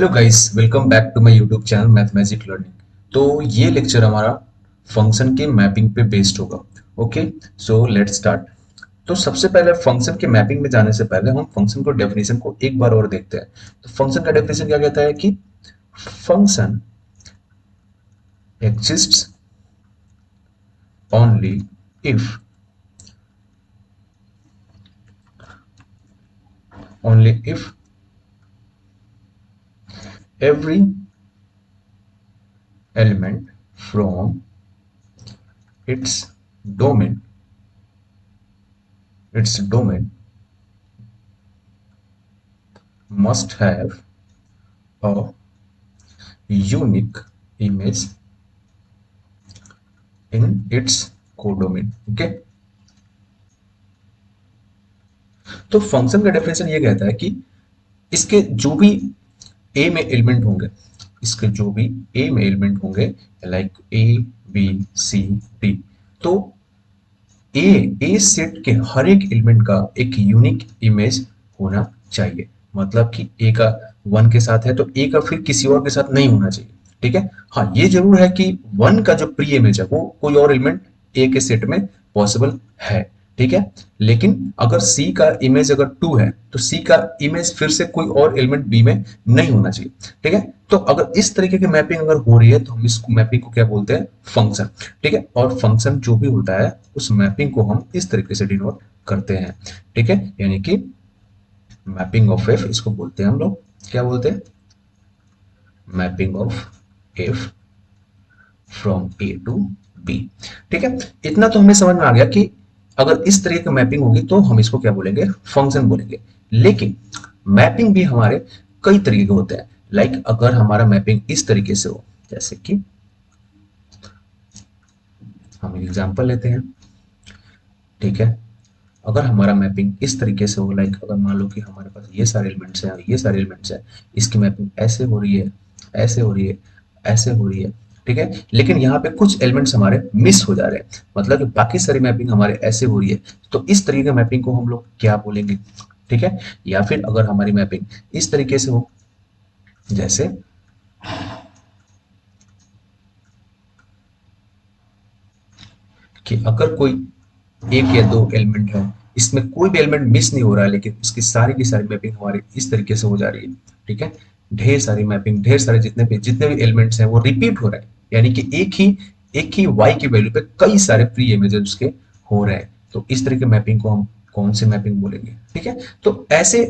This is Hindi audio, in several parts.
Hello guys, welcome back to my YouTube channel mathematic learning. तो ये लेक्चर हमारा फंक्शन के मैपिंग पे बेस्ड होगा। Okay, so let's start. तो सबसे पहले फंक्शन के मैपिंग में जाने से पहले हम फंक्शन को डेफिनेशन को एक बार और देखते हैं। तो फंक्शन का डेफिनेशन क्या कहता है कि function exists only if every element from its domain its domain must have a unique image in its codomain। Okay, तो फंक्शन का डेफिनेशन ये कहता है कि इसके जो भी ए में एलिमेंट होंगे, इसके जो भी ए में एलिमेंट होंगे, like A B C D, तो ए ए सेट के हर एक एलिमेंट का एक यूनिक इमेज होना चाहिए। मतलब कि ए का वन के साथ है तो ए का फिर किसी और के साथ नहीं होना चाहिए। ठीक है, हाँ ये जरूर है कि वन का जो प्री इमेज है वो कोई और एलिमेंट ए के सेट में पॉसिबल है। ठीक है, लेकिन अगर सी का इमेज अगर टू है तो सी का इमेज फिर से कोई और एलिमेंट बी में नहीं होना चाहिए। ठीक है, तो अगर इस तरीके की मैपिंग अगर हो रही है तो हम इस मैपिंग को क्या बोलते हैं? फंक्शन। ठीक है, और फंक्शन जो भी होता है उस मैपिंग को हम इस तरीके से डिनोट करते हैं। ठीक है, यानी कि मैपिंग ऑफ एफ, इसको बोलते हैं हम लोग, क्या बोलते हैं? Mapping of f from A to B. ठीक है, इतना तो हमें समझ में आ गया कि अगर इस तरीके की मैपिंग होगी तो हम इसको क्या बोलेंगे? फंक्शन बोलेंगे। लेकिन मैपिंग भी हमारे कई तरीके के होते हैं। लाइक अगर हमारा मैपिंग इस तरीके से हो, जैसे कि हम एग्जांपल लेते हैं। ठीक है, अगर हमारा मैपिंग इस तरीके से हो, लाइक अगर मान लो कि हमारे पास ये सारे एलिमेंट्स हैं और ये सारे एलिमेंट्स हैं, इसकी मैपिंग ऐसे हो रही है, ऐसे हो रही है, ऐसे हो रही है। ठीक है, लेकिन यहाँ पे कुछ एलिमेंट्स हमारे मिस हो जा रहे हैं, मतलब कि बाकी सारी मैपिंग हमारे ऐसे हो रही है, तो इस तरीके की मैपिंग को हम लोग क्या बोलेंगे? ठीक है, या फिर अगर हमारी मैपिंग इस तरीके से हो, जैसे कि अगर कोई एक या दो एलिमेंट है, इसमें कोई भी एलिमेंट मिस नहीं हो रहा है, लेकिन उसकी सारी की सारी मैपिंग हमारी इस तरीके से हो जा रही है। ठीक है, ढेर सारी मैपिंग, ढेर सारे जितने भी एलिमेंट्स हैं वो रिपीट हो रहे हैं, यानी कि एक ही वाई की वैल्यू पे कई सारे प्री इमेजेस उसके हो रहे हैं। तो इस तरह के मैपिंग को हम कौन से मैपिंग बोलेंगे? ठीक है, तो ऐसे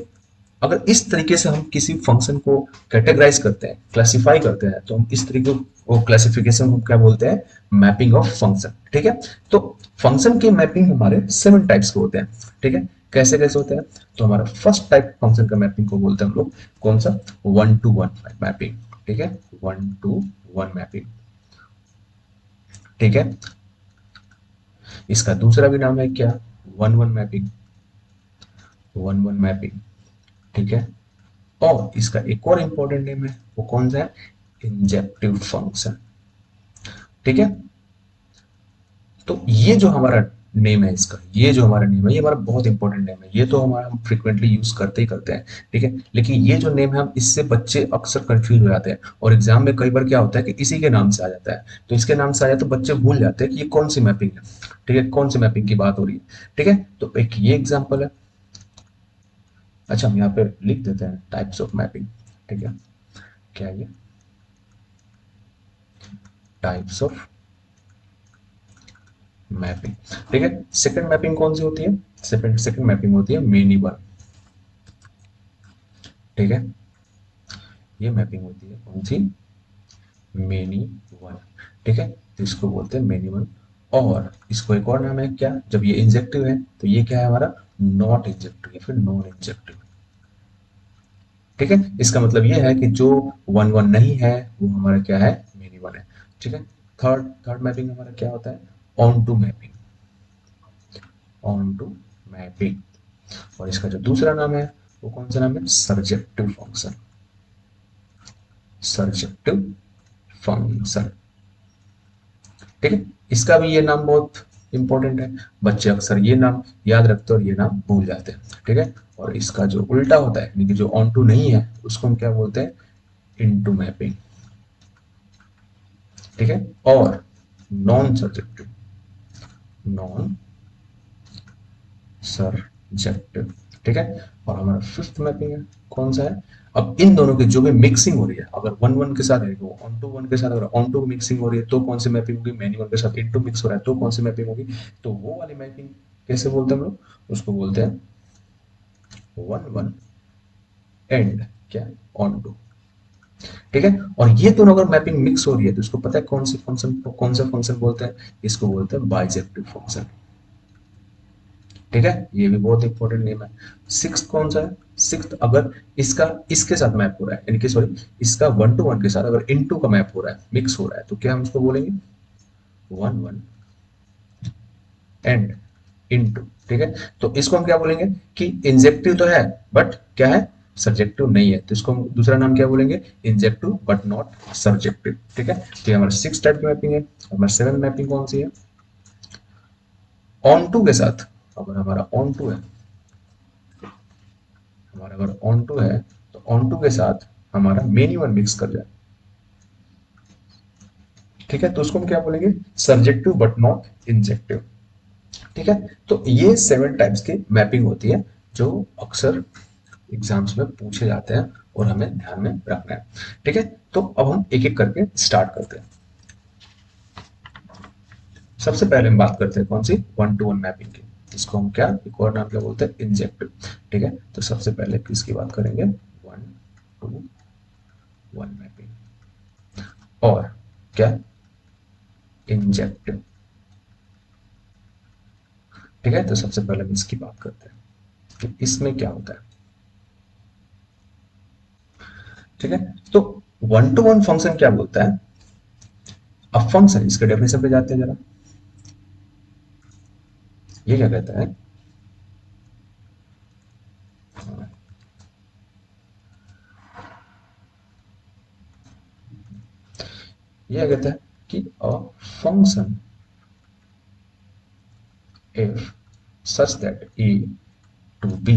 अगर इस तरीके से हम किसी फंक्शन को कैटेगराइज करते हैं, क्लासिफाई करते हैं, तो हम इस तरीके को क्लासिफिकेशन को क्या बोलते हैं? Mapping of function. ठीक है, तो फंक्शन के मैपिंग हमारे 7 टाइप्स के होते हैं। ठीक है, कैसे कैसे होते हैं? तो हमारा फर्स्ट टाइप फंक्शन का मैपिंग को बोलते हैं हम लोग, कौन सा? 1 to 1 मैपिंग। ठीक है, 1 to 1 मैपिंग। ठीक है, इसका दूसरा भी नाम है क्या? 1 1 मैपिंग। 1 1 मैपिंग। ठीक है, और इसका एक और इंपॉर्टेंट नेम है, वो कौन सा है? Injective function. ठीक है, तो ये जो हमारा नेम है, इसका ये जो हमारा नेम है, ये हमारा बहुत इंपॉर्टेंट नेम है। ये तो हमारा हम फ्रिक्वेंटली यूज करते ही करते हैं। ठीक है, लेकिन ये जो नेम है, हम इससे बच्चे अक्सर कंफ्यूज हो जाते हैं, और एग्जाम में कई बार क्या होता है कि इसी के नाम से आ जाता है, तो इसके नाम से आ जाए तो बच्चे भूल जाते हैं कि ये कौन सी मैपिंग है। ठीक है, कौन सी मैपिंग की बात हो रही है। ठीक है, तो एक ये एग्जाम्पल है। अच्छा, हम यहाँ पे लिख देते हैं टाइप्स ऑफ मैपिंग। ठीक है, क्या है ये? Types of mapping. ठीक है, सेकंड मैपिंग कौन सी होती है? सेकंड मैपिंग होती है मेनी वन। ठीक है, ये मैपिंग होती है कौन सी? Many one. ठीक है, तो इसको बोलते हैं मेनी वन। और इसको एक और नाम है क्या? जब ये इंजेक्टिव है तो ये क्या है हमारा? नॉट इंजेक्टिव या फिर नॉन इंजेक्टिव। ठीक है, इसका मतलब ये है कि जो 1 1 नहीं है वो हमारा क्या है? मेनी वन है। ठीक है, थर्ड थर्ड मैपिंग हमारा क्या होता है? Onto mapping. Onto mapping. और इसका जो दूसरा नाम है वो कौन सा नाम है? Surjective function. Surjective function. ठीक है, इसका भी ये नाम बहुत इंपॉर्टेंट है, बच्चे अक्सर ये नाम याद रखते हैं और ये नाम भूल जाते हैं। ठीक है, और इसका जो उल्टा होता है, यानी कि जो ऑन टू नहीं है, उसको हम क्या बोलते हैं? इनटू मैपिंग, ठीक है, और नॉन सब्जेक्टिव, नॉन सब्जेक्टिव, ठीक है। और हमारा फिफ्थ मैपिंग है, कौन सा है? अब इन दोनों की जो भी मिक्सिंग हो रही है, अगर वन वन के साथ है वो ऑन टू वन के साथ, अगर ऑन टू मिक्सिंग हो रही है तो कौन सी मैपिंग होगी? मैनी वन के साथ इन टू मिक्स हो रहा है तो कौन सी मैपिंग होगी? तो वो वाली मैपिंग कैसे बोलते हैं हम लोग? उसको बोलते हैं वन वन एंड क्या, ऑन टू, ठीक है। और ये दोनों अगर मैपिंग मिक्स हो रही है तो इसको पता है कौन सी फंक्शन, कौन सा फंक्शन बोलते हैं? इसको बोलते हैं बाइजेक्टिव फंक्शन, ठीक है। ये भी बहुत इंपॉर्टेंट नेम है। सिक्स्थ कौन सा है? सिक्स्थ अगर इसका इसके साथ मैप हो रहा है, यानी कि सॉरी, इसका वन टू वन के साथ अगर इन टू का मैप हो रहा है, मिक्स हो रहा है, तो क्या हम उसको बोलेंगे? One one and into, ठीक है। तो इसको हम क्या बोलेंगे कि इंजेक्टिव तो है बट क्या है, सब्जेक्टिव नहीं है, तो इसको हम दूसरा नाम क्या बोलेंगे? इंजेक्टिव बट नॉट सब्जेक्टिव, ठीक है। तो ये हमारा सिक्स टाइप की मैपिंग है। हमारा सेवन मैपिंग कौन सी है? ऑन टू के साथ, अगर हमारा ऑन टू है, हमारा अगर ऑन टू है तो ऑन टू के साथ हमारा मेनी वन मिक्स कर जाए, ठीक है, तो उसको हम क्या बोलेंगे? सब्जेक्टिव बट नॉट इंजेक्टिव, ठीक है। तो ये सेवन टाइप्स की मैपिंग होती है जो अक्सर एग्जाम्स में पूछे जाते हैं और हमें ध्यान में रखना है, ठीक है। तो अब हम एक एक करके स्टार्ट करते हैं। सबसे पहले हम बात करते हैं कौन सी? वन टू वन मैपिंग की। इसको हम क्या, एक और नाम क्या बोलते हैं? इंजेक्टिव, ठीक है। तो सबसे पहले किसकी बात करेंगे? वन टू वन मैपिंग, और क्या, इंजेक्टिव, ठीक है। तो सबसे पहले हम इसकी बात करते हैं कि इसमें क्या होता है, ठीक है। तो वन टू वन फंक्शन क्या बोलता है? अब फंक्शन, इसके डेफिनेशन पे जाते हैं जरा। ये क्या कहता है? ये कहता है कि a function if such that a to b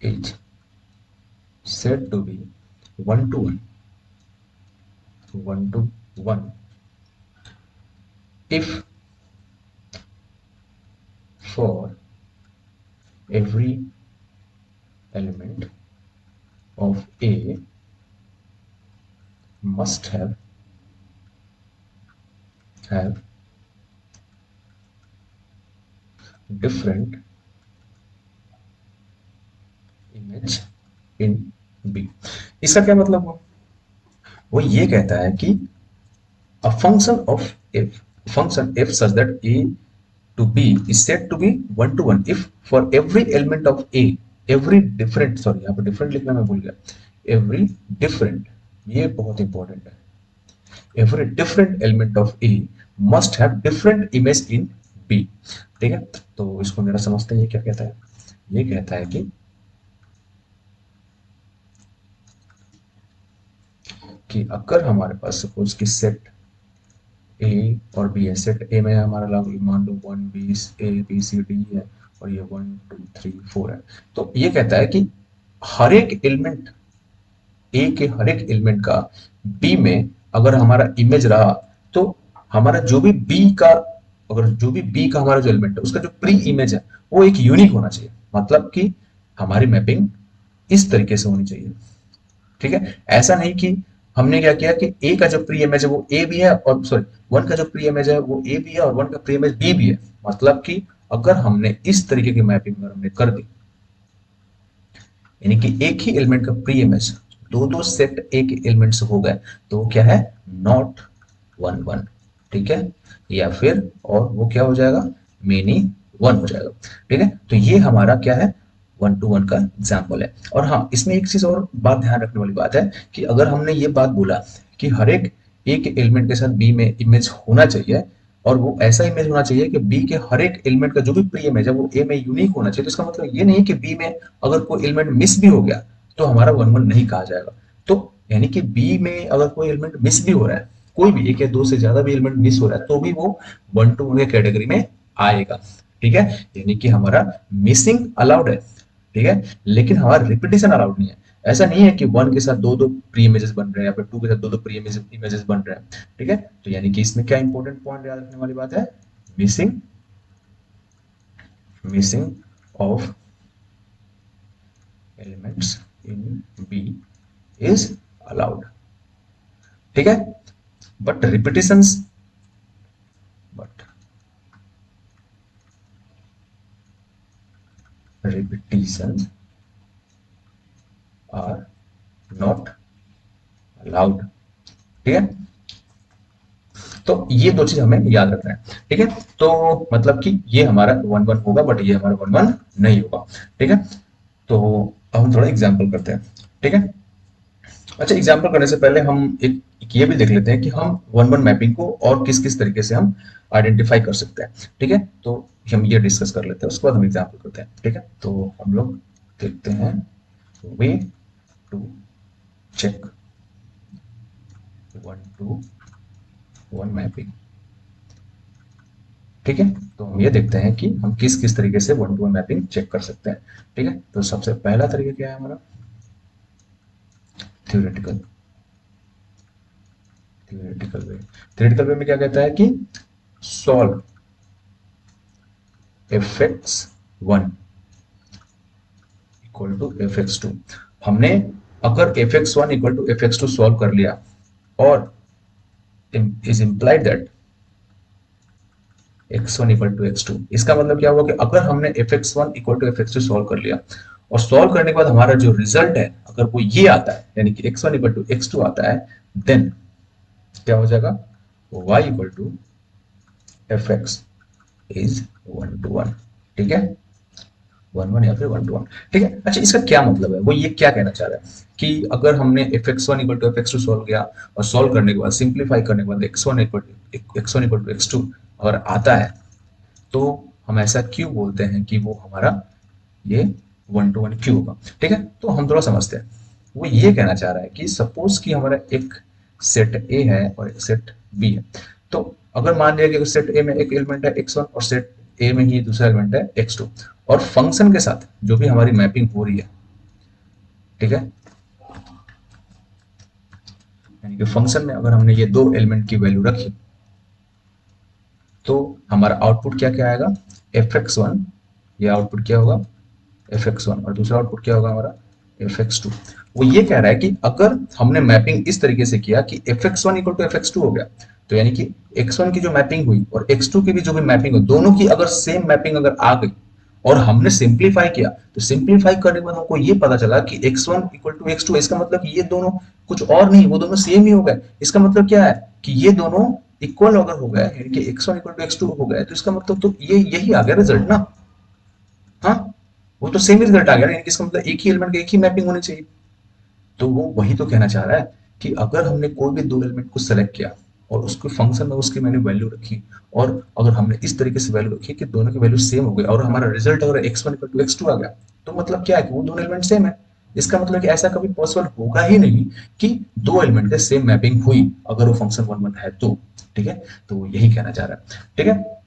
is said to be one to one, one to one, if for every element of a must have different image in b। इसका क्या मतलब हुआ? वो ये कहता है कि a function of f, function f such that a to b is said to be one to one if for every element of a, every different, sorry यहाँ पर different लिखना मैं भूल गया, every different, ये बहुत इंपॉर्टेंट है, every different element of a must have different image in b, ठीक है। तो इसको मेरा समझते हैं, ये क्या कहता है? ये कहता है कि अगर हमारे पास सपोज कि सेट ए और बी है, सेट ए में हमारा मान लो one B, A B C D है, और ये वन टू थ्री फोर है। तो ये कहता है कि हर एक एलिमेंट, ए के हर एक एलिमेंट का बी में अगर हमारा इमेज रहा, तो हमारा जो भी बी का, अगर जो भी बी का हमारा जो एलिमेंट है उसका जो प्री इमेज है वो एक यूनिक होना चाहिए, मतलब कि हमारी मैपिंग इस तरीके से होनी चाहिए, ठीक है। ऐसा नहीं कि हमने क्या किया कि ए का जो प्री इमेज है वो ए भी है, और सॉरी, वन का जो प्री इमेज है वो ए भी है और वन का प्री इमेज बी भी है, मतलब कि अगर हमने इस तरीके की मैपिंग अगर हमने कर दी, यानी कि एक ही एलिमेंट का प्री इमेज दो दो सेट एक एलिमेंट से हो गए, तो वो क्या है? नॉट वन वन, ठीक है। या फिर और वो क्या हो जाएगा? मेनी वन हो जाएगा, ठीक है। तो ये हमारा क्या है? वन टू वन का एग्जाम्पल है। और हाँ, इसमें एक चीज और बात ध्यान रखने वाली बात है कि अगर हमने ये बात बोला कि हर एक एलिमेंट के साथ बी में इमेज होना चाहिए, और वो ऐसा इमेज होना चाहिए कि बी के हर एक एलिमेंट का जो भी प्री इमेज है वो ए में यूनिक होना चाहिए, तो इसका मतलब ये नहीं कि बी में अगर कोई एलिमेंट मिस भी हो गया तो हमारा वन वन नहीं कहा जाएगा। तो यानी कि बी में अगर कोई एलिमेंट मिस भी हो रहा है, कोई भी एक या दो से ज्यादा भी एलिमेंट मिस हो रहा है, तो भी वो वन टू वन के कैटेगरी में आएगा, ठीक है। यानी कि हमारा मिसिंग अलाउड है, ठीक है, लेकिन हमारा रिपीटिशन अलाउड नहीं है। ऐसा नहीं है कि वन के साथ दो दो प्री इमेजेस बन रहे हैं या फिर टू के साथ दो दो प्री इमेजेस बन रहे हैं। ठीक है, तो यानी कि इसमें क्या इंपॉर्टेंट पॉइंट याद रखने वाली बात है, missing missing of elements in B is allowed. ठीक है, but repetitions but repetitions are not allowed। ठीक है, तो ये दो चीज हमें याद रखना है। ठीक है, तो मतलब कि ये हमारा वन वन होगा बट ये हमारा वन वन नहीं होगा। ठीक है, तो अब हम थोड़ा एग्जाम्पल करते हैं। ठीक है, अच्छा एग्जाम्पल करने से पहले हम एक ये भी देख लेते हैं कि हम वन वन मैपिंग को और किस किस तरीके से हम आइडेंटिफाई कर सकते हैं। ठीक है, तो हम ये डिस्कस कर लेते हैं, उसके बाद हम एग्जाम्पल करते हैं। ठीक है, तो हम लोग देखते हैं way to check one to one mapping. ठीक है, तो हम ये देखते हैं कि हम किस किस तरीके से one to one mapping check कर सकते हैं। ठीक है, तो सबसे पहला तरीका क्या है हमारा, theoretical theoretical way. Theoretical way में क्या कहता है कि solve f x one equal to f x two. हमने अगर f x one equal to f x two solve कर लिया और is implied that x one equal to x two, इसका मतलब क्या हुआ कि अगर हमने f x one equal to f x two solve कर लिया और सॉल्व करने के बाद हमारा जो रिजल्ट है अगर वो ये आता है यानी कि x one equal to x two आता है, देन क्या हो जाएगा, y equal to f x is one to one. ठीक है, वन वन या फिर वन टू वन। ठीक है, अच्छा इसका क्या मतलब है, वो ये क्या कहना चाह रहा है कि अगर हमने f x one equal to f x two solve किया और सॉल्व करने के बाद सिंप्लीफाई करने के बाद x one equal to x two अगर आता है, तो हम ऐसा क्यों बोलते हैं कि वो हमारा ये वन टू वन क्यों होगा। ठीक है, तो हम थोड़ा समझते हैं। वो ये कहना चाह रहा है कि सपोज कि हमारा एक सेट ए है और एक सेट बी है। तो अगर मान लिया कि सेट ए में एक एलिमेंट है एक्स वन और सेट ए में ही दूसरा एलिमेंट है एक्स टू, और फंक्शन के साथ जो भी हमारी मैपिंग हो रही है, ठीक है, यानी कि फंक्शन में अगर हमने ये दो एलिमेंट की वैल्यू रखी तो हमारा आउटपुट क्या क्या आएगा, एफ एक्स वन, ये आउटपुट क्या होगा एफ एक्स वन, और दूसरा आउटपुट क्या होगा हमारा एफ एक्स टू। वो ये कह रहा है कि अगर हमने मैपिंग इस तरीके से किया कि f x one equal to f x two हो गया, तो यानी कि एक्स वन की जो मैपिंग हुई और एक्स टू की भी जो भी मैपिंग हुई, दोनों की अगर सेम मैपिंग अगर आ गई और हमने सिंप्लीफाई किया, तो सिंप्लीफाई करने के बाद हमको ये पता चला कि x one equal to x two, इसका मतलब कि ये दोनों कुछ और नहीं, वो दोनों सेम ही हो गए। इसका मतलब क्या है कि ये दोनों इक्वल अगर हो गए, यानी कि x one equal to x two हो गए, तो इसका मतलब तो ये यही आ गया रिजल्ट ना। हाँ, वो तो सेम रिजल्ट आ गया ना, यानी कि इसका मतलब एक ही एलिमेंट की एक ही मैपिंग होनी चाहिए। तो वो वही तो कहना चाह रहा है कि अगर हमने कोई भी दो एलिमेंट को सेलेक्ट किया और उसके फंक्शन में उसकी मैंने वैल्यू रखी, और अगर हमने इस तरीके से वैल्यू रखी कि दोनों की वैल्यू सेम हो गई और हमारा रिजल्ट अगर X one equal to x two आ गया, तो मतलब क्या है कि वो दोनों एलिमेंट सेम है। इसका मतलब कि ऐसा कभी पॉसिबल होगा ही नहीं कि दो एलिमेंट के सेम मैपिंग हुई अगर वो फंक्शन वन वन है तो। ठीक है, तो वो यही कहना चाह रहा है। ठीक है,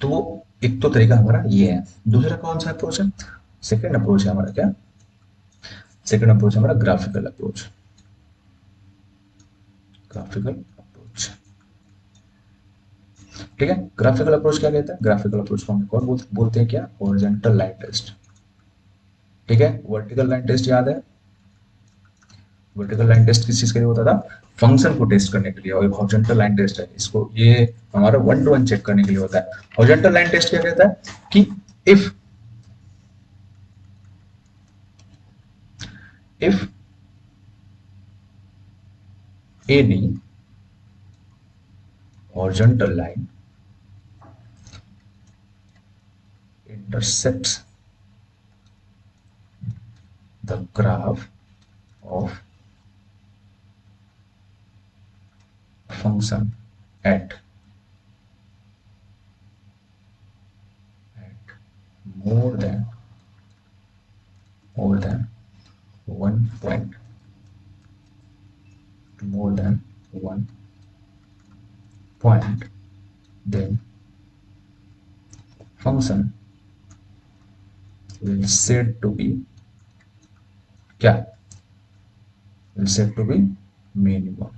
तो वो एक तो तरीका हमारा ये है। दूसरा कौन सा अप्रोच है, सेकेंड अप्रोच है हमारा क्या, सेकेंड अप्रोच हमारा ग्राफिकल अप्रोच। ग्राफिकल अप्रोच, ठीक है, ग्राफिकल अप्रोच क्या कहता है, ग्राफिकल अप्रोच को हम एक और बोलते हैं क्या, हॉरिजॉन्टल लाइन टेस्ट। ठीक है, वर्टिकल लाइन टेस्ट याद है, वर्टिकल लाइन टेस्ट किस चीज के लिए होता था, फंक्शन को टेस्ट करने के लिए, और हॉरिजॉन्टल लाइन टेस्ट है इसको ये हमारा वन टू वन चेक करने के लिए होता है। हॉरिजॉन्टल लाइन टेस्ट क्या कहता है कि if if any horizontal line intersects the graph of function at more than more than one point, more than one point, then function will said to be क्या, is said to be minimum।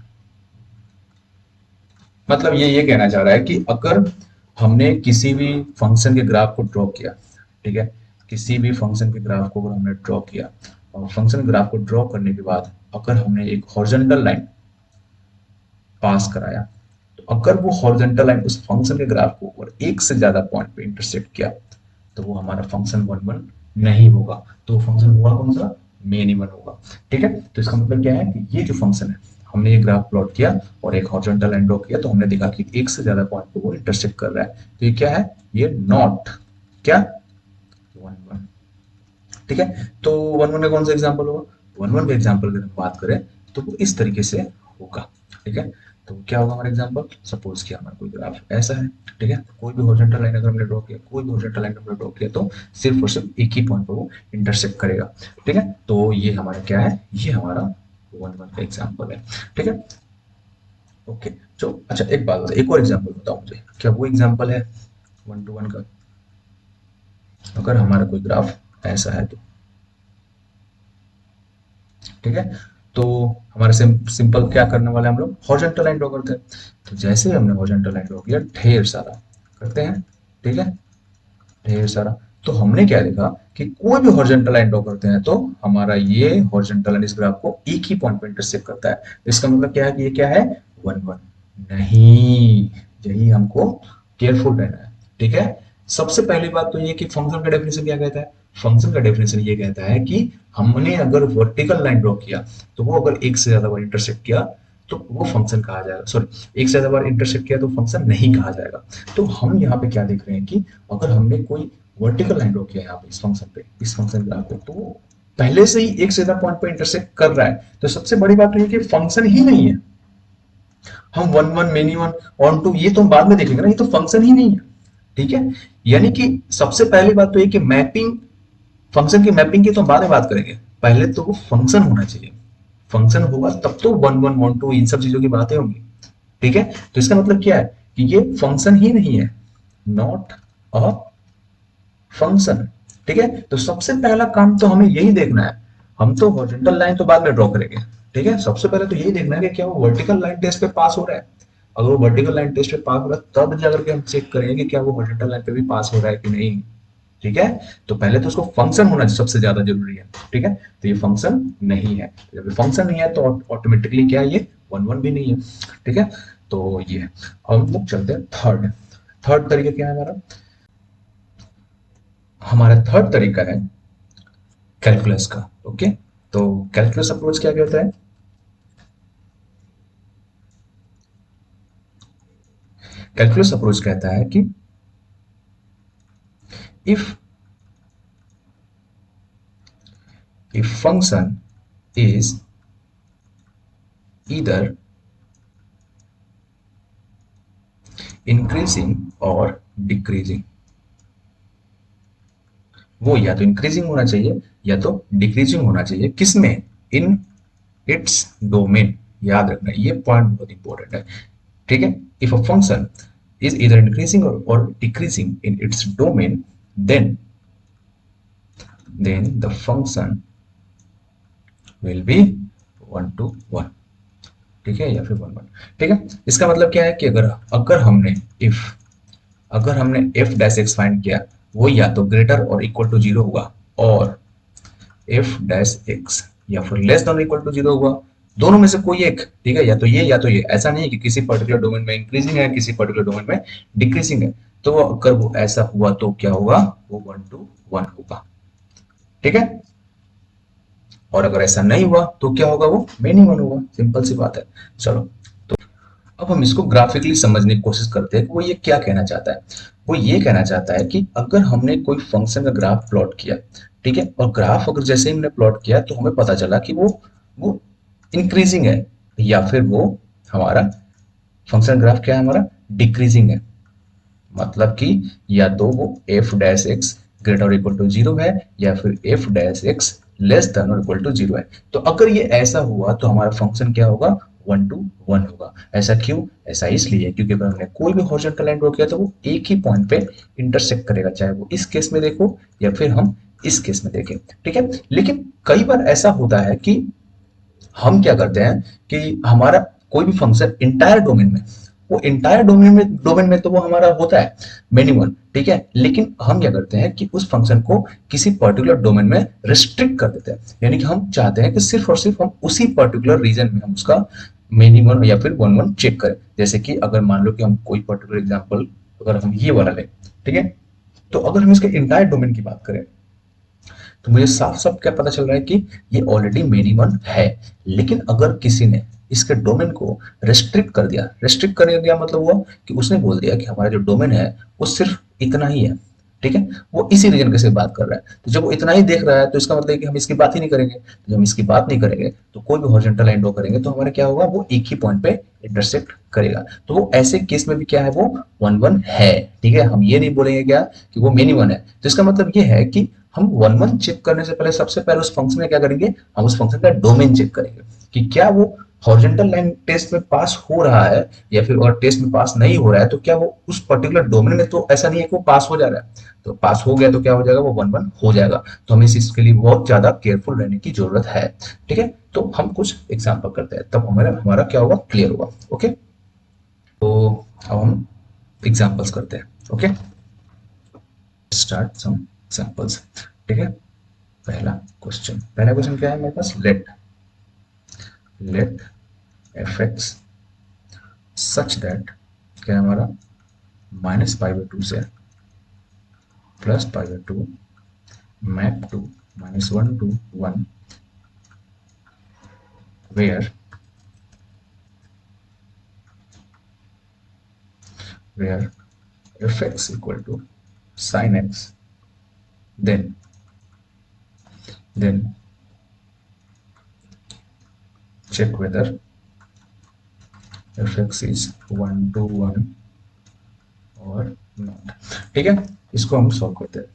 मतलब ये कहना चाह रहा है कि अगर हमने किसी भी फंक्शन के ग्राफ को ड्रॉ किया, ठीक है, किसी भी फंक्शन के ग्राफ को अगर हमने ड्रॉ किया और फंक्शन ग्राफ को ड्रॉ करने के बाद अगर हमने एक हॉरिजॉन्टल लाइन पास कराया, तो अगर वो हॉरिजॉन्टल लाइन उस फंक्शन के ग्राफ को और एक से ज्यादा पॉइंट पे इंटरसेक्ट किया, तो वो हमारा फंक्शन वन वन नहीं होगा। तो वो फंक्शन हुआ कौन सा? मिनिमम होगा। ठीक है, तो इसका मतलब क्या है कि ये जो फंक्शन है, हमने ये ग्राफ प्लॉट किया और एक हॉरिजॉन्टल लाइन ड्रॉ किया, तो हमने देखा कि एक से ज्यादा पॉइंट पे वो इंटरसेक्ट कर रहा है। तो ये क्या है? ये नॉट क्या? One one. ठीक है, तो वन वन का कौन सा एग्जाम्पल होगा? वन वन का एग्जाम्पल अगर हम बात करें तो वो इस तरीके से होगा। ठीक है, तो क्या होगा हमारा एग्जाम्पल? सपोज कि हमारा कोई ग्राफ ऐसा है, ठीक है, कोई भी हॉरिजॉन्टल लाइन अगर हमने ड्रॉ किया, कोई भी हॉरिजॉन्टल लाइन हमने ड्रॉ किया, तो सिर्फ और सिर्फ एक ही पॉइंट पर वो इंटरसेक्ट करेगा। ठीक है, तो ये हमारा क्या है? ये हमारा वन वन का एग्जाम्पल है। ठीक है, ओके। तो अच्छा एक बात बताओ, एक और एग्जाम्पल बताओ मुझे, क्या वो एग्जाम्पल है वन टू वन का? अगर हमारा कोई ग्राफ ऐसा है तो, ठीक है, तो हमारे सिंपल क्या करने वाले हम लोग? हॉरिजॉन्टल लाइन ड्रॉ करते हैं। तो जैसे ही हमने हॉरिजॉन्टल लाइन ड्रॉ किया, ढेर सारा करते हैं, ठीक है, ढेर सारा, तो हमने क्या देखा कि कोई भी हॉरिजॉन्टल लाइन ड्रॉ करते हैं तो हमारा ये हॉरिजॉन्टल लाइन इस ग्राफ को एक ही पॉइंट पे इंटरसेक्ट करता है। तो इसका मतलब क्या है कि ये क्या है? वन वन नहीं। यही हमको केयरफुल रहना है। ठीक है, सबसे पहली बात तो ये कि फंक्शन का डेफिनेशन क्या कहता है? फंक्शन का डेफिनेशन ये कहता है कि हमने अगर वर्टिकल लाइन ड्रॉ किया, तो वो अगर एक से ज्यादा बार इंटरसेक्ट किया तो वो फंक्शन कहा जाएगा, सॉरी, एक से ज्यादा बार इंटरसेक्ट किया तो फंक्शन नहीं कहा जाएगा। तो हम यहाँ पे क्या देख रहे हैं कि अगर हमने कोई वर्टिकल लाइन ड्रॉ किया यहाँ पे इस फंक्शन पे, इस फंक्शन ग्राफ पे, तो वो पहले से ही एक से ज्यादा पॉइंट पे इंटरसेक्ट कर रहा है। तो सबसे बड़ी बात तो ये कि फंक्शन ही नहीं है। हम one one many one onto ये तो हम बाद में देखेंगे ना, ये तो फंक्शन ही नहीं है। ठीक है, यानी कि सबसे पहली बात तो ये कि मैपिंग, फंक्शन की मैपिंग की तो हम बाद में बात करेंगे, पहले तो वो फंक्शन होना चाहिए। फंक्शन होगा तब तो वन वन वन टू इन सब चीजों की बातें होंगी। ठीक है, तो इसका मतलब क्या है कि ये फंक्शन ही नहीं है, नॉट अ फंक्शन। ठीक है, तो सबसे पहला काम तो हमें यही देखना है। हम तो हॉरिजॉन्टल लाइन तो बाद में ड्रॉ करेंगे। ठीक है, सबसे पहले तो यही देखना है कि क्या वो वर्टिकल लाइन टेस्ट पे पास हो रहा है। अगर वो वर्टिकल लाइन टेस्ट पे पास हो रहा है तब जाकर के हम चेक करेंगे कि क्या वो हॉरिजॉन्टल लाइन पे भी पास हो रहा है कि नहीं। ठीक है, तो पहले तो उसको फंक्शन होना सबसे ज्यादा जरूरी है। ठीक है, तो ये फंक्शन नहीं है, जब फंक्शन नहीं है तो ऑटोमेटिकली क्या है, ये वन वन भी नहीं है। ठीक है, तो ये है। अब हम लोग चलते हैं थर्ड। थर्ड तरीका क्या है हमारा? हमारा थर्ड तरीका है कैलकुलस का। ओके, तो कैलकुलस अप्रोच क्या कहता है? कैलकुलस अप्रोच कहता है कि if if function is either increasing और डिक्रीजिंग, वो या तो इंक्रीजिंग होना चाहिए या तो डिक्रीजिंग होना चाहिए, किसमें? In its domain. याद रखना ये पॉइंट बहुत इंपॉर्टेंट है। ठीक है, if a function is either increasing or decreasing in its domain, then the function will be one to one. ठीक है, या फिर वन वन। ठीक है, इसका मतलब क्या है कि अगर अगर हमने इफ अगर हमने एफ डैश एक्स फाइंड किया, वो या तो ग्रेटर और इक्वल टू जीरो हुआ, और एफ डैश एक्स या फिर less than equal to zero हुआ, दोनों में से कोई एक। ठीक है, या तो ये या तो ये। ऐसा नहीं है कि किसी पर्टिकुलर डोमेन में इंक्रीजिंग है, किसी पर्टिकुलर डोमेन में डिक्रीजिंग है। तो अगर वो ऐसा हुआ तो क्या होगा? वो वन टू वन होगा। ठीक है, और अगर ऐसा नहीं हुआ तो क्या होगा? वो मिनिमम होगा। सिंपल सी बात है। चलो, अब हम इसको ग्राफिकली समझने की कोशिश करते हैं कि वो ये क्या कहना चाहता है। वो ये कहना चाहता है कि अगर हमने कोई फंक्शन का ग्राफ प्लॉट किया, ठीक है, और ग्राफ अगर जैसे ही हमने प्लॉट किया तो हमें पता चला कि वो इंक्रीजिंग है, या फिर वो हमारा फंक्शन ग्राफ क्या है? हमारा डिक्रीजिंग है। मतलब कि या तो वो एफ डैश एक्स ग्रेटर और इक्वल टू जीरो है, या फिर F dash x less than और इक्वल टू जीरो है। तो अगर ये ऐसा हुआ तो हमारा फंक्शन क्या होगा? वन टू वन होगा। ऐसा क्यों? ऐसा इसलिए क्योंकि अगर हमने कोई भी हॉरिजॉन्टल लाइन ड्रॉ किया तो वो एक ही पॉइंट पे इंटरसेक्ट करेगा, चाहे वो इस केस में देखो या फिर हम इस केस में देखें। ठीक है, लेकिन कई बार ऐसा होता है कि हम क्या करते हैं कि हमारा कोई भी फंक्शन इंटायर डोमेन में, वो इंटायर डोमेन में तो वो हमारा होता है मेनी वन, ठीक है, लेकिन हम क्या करते हैं कि उस फंक्शन को किसी पर्टिकुलर डोमेन में रिस्ट्रिक्ट कर देते हैं, यानी कि हम चाहते हैं कि सिर्फ और सिर्फ हम उसी पर्टिकुलर रीजन में हम उसका मेनी वन या फिर वन वन चेक करें। जैसे कि अगर मान लो कि हम कोई पर्टिकुलर एग्जांपल अगर हम ये वाला लें, ठीक है, तो अगर हम इसके इंटायर डोमेन की बात करें तो मुझे साफ साफ क्या पता चल रहा है कि ये ऑलरेडी मिनिमम है। लेकिन अगर किसी ने इसके डोमेन को रेस्ट्रिक्ट कर दिया, रेस्ट्रिक्ट कर दिया मतलब हुआ कि उसने बोल दिया कि हमारा जो डोमेन है वो सिर्फ इतना ही है, ठीक है, वो इसी रीजन के से बात कर रहा है, तो जब वो इतना ही देख रहा है तो इसका मतलब है कि हम इसकी बात ही नहीं करेंगे, तो जब हम इसकी बात नहीं करेंगे तो कोई भी हॉरिजॉन्टल लाइन ड्रॉ करेंगे तो हमारा क्या होगा, वो एक ही पॉइंट पे इंटरसेक्ट करेगा, तो वो ऐसे केस में भी क्या है, वो वन वन है, ठीक है, हम ये नहीं बोलेंगे क्या कि वो मेनी वन है, तो इसका मतलब ये है कि हम वन वन चेक करने से पहले सबसे पहले उस फंक्शन में क्या करेंगे, हम उस फंक्शन का डोमेन चेक करेंगे कि क्या वो हॉरिजॉन्टल लाइन टेस्ट में पास हो रहा है या फिर और टेस्ट में पास नहीं हो रहा है, तो क्या वो उस पर्टिकुलर डोमेन में, तो ऐसा नहीं है कि वो पास हो जा रहा है, तो पास हो गया तो क्या हो जाएगा, वो वन वन हो जाएगा, तो हमें इस चीज के लिए बहुत ज्यादा केयरफुल रहने की जरूरत है, ठीक है, तो हम कुछ एग्जाम्पल करते हैं तब हमारा हमारा क्या होगा, क्लियर होगा, ओके, तो अब हम एग्जाम्पल्स करते हैं, ओके, स्टार्ट सम एग्जाम्पल्स, ठीक है, पहला क्वेश्चन क्या है मेरे पास, let F X such that, क्या है हमारा, -π/2 से +π/2 map to -1 to 1 where where fx equal to sin x, then check whether fx is 1 to 1 और नॉट, ठीक है, इसको हम सॉल्व करते हैं,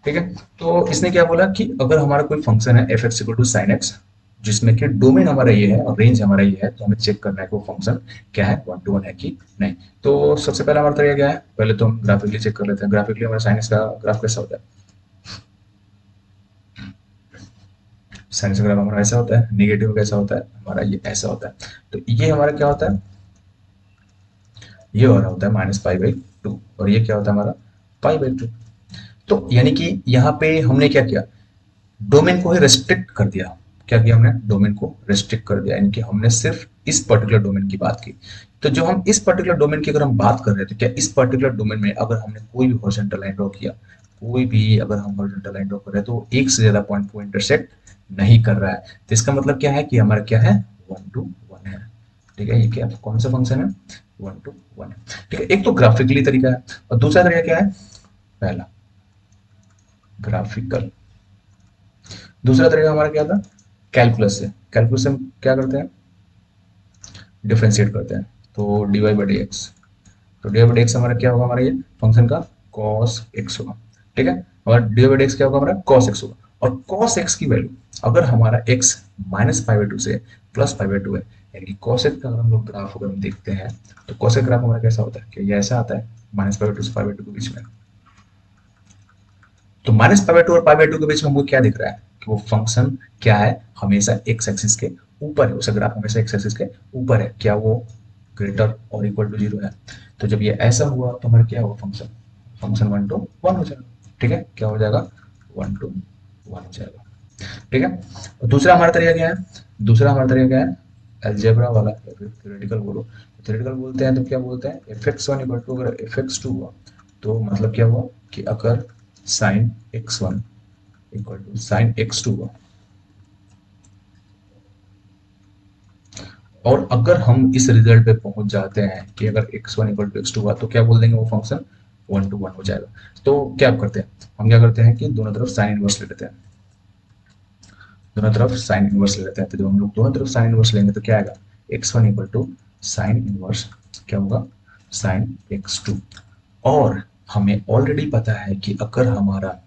ठीक है, तो इसने क्या बोला कि अगर हमारा कोई फंक्शन है f x equal to sine x, जिसमें कि डोमेन हमारा ये है और रेंज हमारा ये है, तो हमें चेक करना है कि वो फंक्शन क्या है, वन टू वन है कि नहीं, तो सबसे पहला हमारा तरीका क्या है, पहले तो हम ग्राफिकली चेक कर लेते हैं, ग्राफिकली हमारा साइन एक्स का ग्राफ कैसा होता है, साइन एक्स का ग्राफ हमारा ऐसा होता है, नेगेटिव कैसा होता है हमारा, ये ऐसा होता है, तो ये हमारा क्या होता है, ये वाला होता है -π/2 और ये क्या होता है हमारा π/2, तो यानी कि यहाँ पे हमने क्या किया, डोमेन को ही रेस्ट्रिक्ट कर दिया, क्या किया हमने, डोमेन को रेस्ट्रिक्ट कर दिया, यानी कि हमने सिर्फ इस पर्टिकुलर डोमेन की बात की, तो जो हम इस पर्टिकुलर डोमेन की अगर हम बात कर रहे हैं तो क्या इस पर्टिकुलर डोमेन में अगर हमने कोई भी हॉरिजॉन्टल लाइन ड्रॉ किया, कोई भी अगर हम हॉरिजॉन्टल लाइन ड्रॉ कर रहे हैं तो एक से ज्यादा पॉइंट को इंटरसेक्ट नहीं कर रहा है, तो इसका मतलब क्या है कि हमारा क्या है, वन टू वन है, ठीक है, ये क्या कौन सा फंक्शन है, वन टू वन है, ठीक है, एक तो ग्राफिकली तरीका है और दूसरा तरीका क्या है, पहला ग्राफिकल, दूसरा तरीका हमारा क्या था, कैलकुलस से, कैलकुलस से हम क्या करते हैं, डिफरेंशिएट करते हैं, तो dy/dx, तो dy/dx हमारा क्या होगा, हमारा ये फंक्शन का cos x होगा, ठीक है, और dy/dx क्या होगा हमारा cos x होगा, और cos x की वैल्यू अगर हमारा x -π/2 से +π/2 है, यानी कि cos x का अगर हम लोग ग्राफ अगर हम देखते हैं तो cos x ग्राफ हमारा कैसा होता है, कि ये ऐसा आता है -π/2 से π/2 के बीच में, तो -π/2 और π/2 के बीच में हमको क्या दिख रहा है कि वो फंक्शन क्या है, हमेशा एक्स एक्सिस के ऊपर है, उसका ग्राफ हमेशा एक्स एक्सिस के ऊपर है, क्या वो ग्रेटर और इक्वल टू 0 है, तो जब ये ऐसा हुआ तो हमारा क्या होगा, फंक्शन फंक्शन 1 to 1 हो जाएगा, ठीक है, क्या हो जाएगा, 1 to 1 हो जाएगा, ठीक है, और दूसरा हमारा तरीका क्या है, दूसरा हमारा तरीका क्या है, अलजेब्रा वाला या फिर थ्योरेटिकल बोलो, थ्योरेटिकल बोलते हैं तो क्या बोलते हैं, fx1 इक्वल टू अगर fx2 हुआ तो मतलब क्या हुआ कि अगर sin x1 equal to sin x2 हुआ, और अगर हम इस रिजल्ट पे पहुंच जाते हैं कि अगर x1 इक्वल टू x2 हुआ तो क्या बोल देंगे, वो फंक्शन 1 to 1 हो जाएगा, तो क्या करते हैं, हम क्या करते हैं कि दोनों तरफ साइन इनवर्स ले लेते हैं, दोनों तरफ साइन इनवर्स ले लेते हैं, तो जब हम लोग दोनों तरफ साइन इनवर्स लेंगे तो क्या आएगा, x1 equal to sine inverse क्या होगा, साइन x2, और हमें ऑलरेडी पता है कि अगर हमारा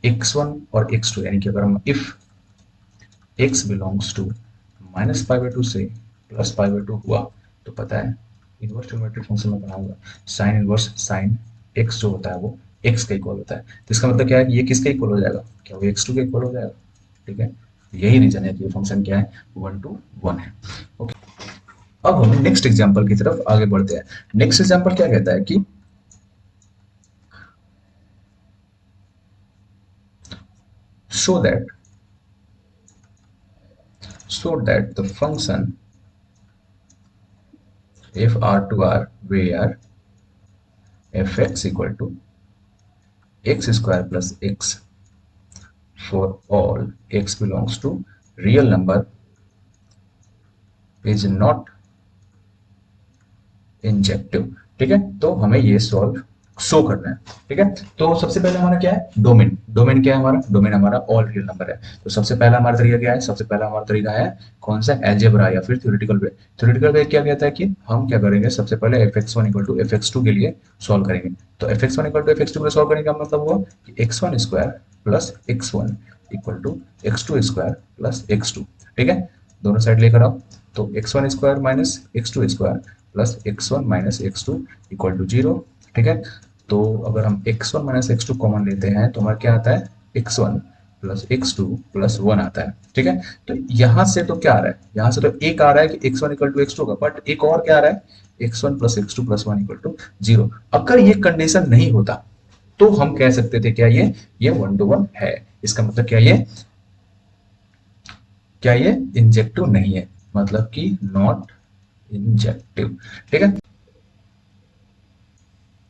x1 और x2 यानी कि अगर हम इफ x बिलोंग्स टू -π/2 से +π/2 हुआ तो पता है इनवर्स ट्रिग्नोमेट्रिक फंक्शन में पढ़ा होगा, साइन इनवर्स साइन x जो होता है वो x का इक्वल होता है, तो इसका मतलब क्या है कि ये किसके इक्वल हो जाएगा, क्या वो x2 के इक्वल हो जाएगा, ठीक है, यही रीजन है कि ये फंक्शन क्या है, 1 to 1 है। ओके, अब हम नेक्स्ट एग्जांपल की तरफ आगे बढ़ते हैं। नेक्स्ट एग्जांपल क्या कहता है कि show that the function f r to r where fx equal to x square plus x for all x belongs to real number is not injective. ठीक है, तो हमें ये सॉल्व शो करना है। ठीक है, तो सबसे पहले हमारा क्या है, डोमेन। डोमेन क्या है हमारा, डोमेन हमारा ऑल रियल नंबर है। तो सबसे पहला हमारा तरीका क्या है, सबसे पहला हमारा तरीका है कौन सा, एलजेब्रा या फिर थ्योरेटिकल वे। थ्योरेटिकल वे क्या कहता है कि हम क्या करेंगे, सबसे पहले f x one equal to f x two के लिए सॉल्व करेंगे। तो f x one equal to f x two के लिए सॉल्व करने का मतलब हुआ कि x one square plus x one equal to x two square plus x two. ठीक है, दोनों साइड लेकर आओ। तो x one square minus x two square plus x one minus x two equal to zero. ठीक है, तो अगर हम x one minus x two common लेते हैं तो हमारा क्या आता है, x one plus x two plus one आता है। ठीक है, तो यहां से तो क्या आ रहा है, यहां से तो एक आ रहा है कि x one equal to x two का, बट एक और क्या आ रहा है, x one plus x two plus one equal to zero. अगर ये कंडीशन नहीं होता तो हम कह सकते थे क्या ये 1 to 1 है। इसका मतलब क्या ये इंजेक्टिव नहीं है, मतलब कि नॉट इंजेक्टिव। ठीक है,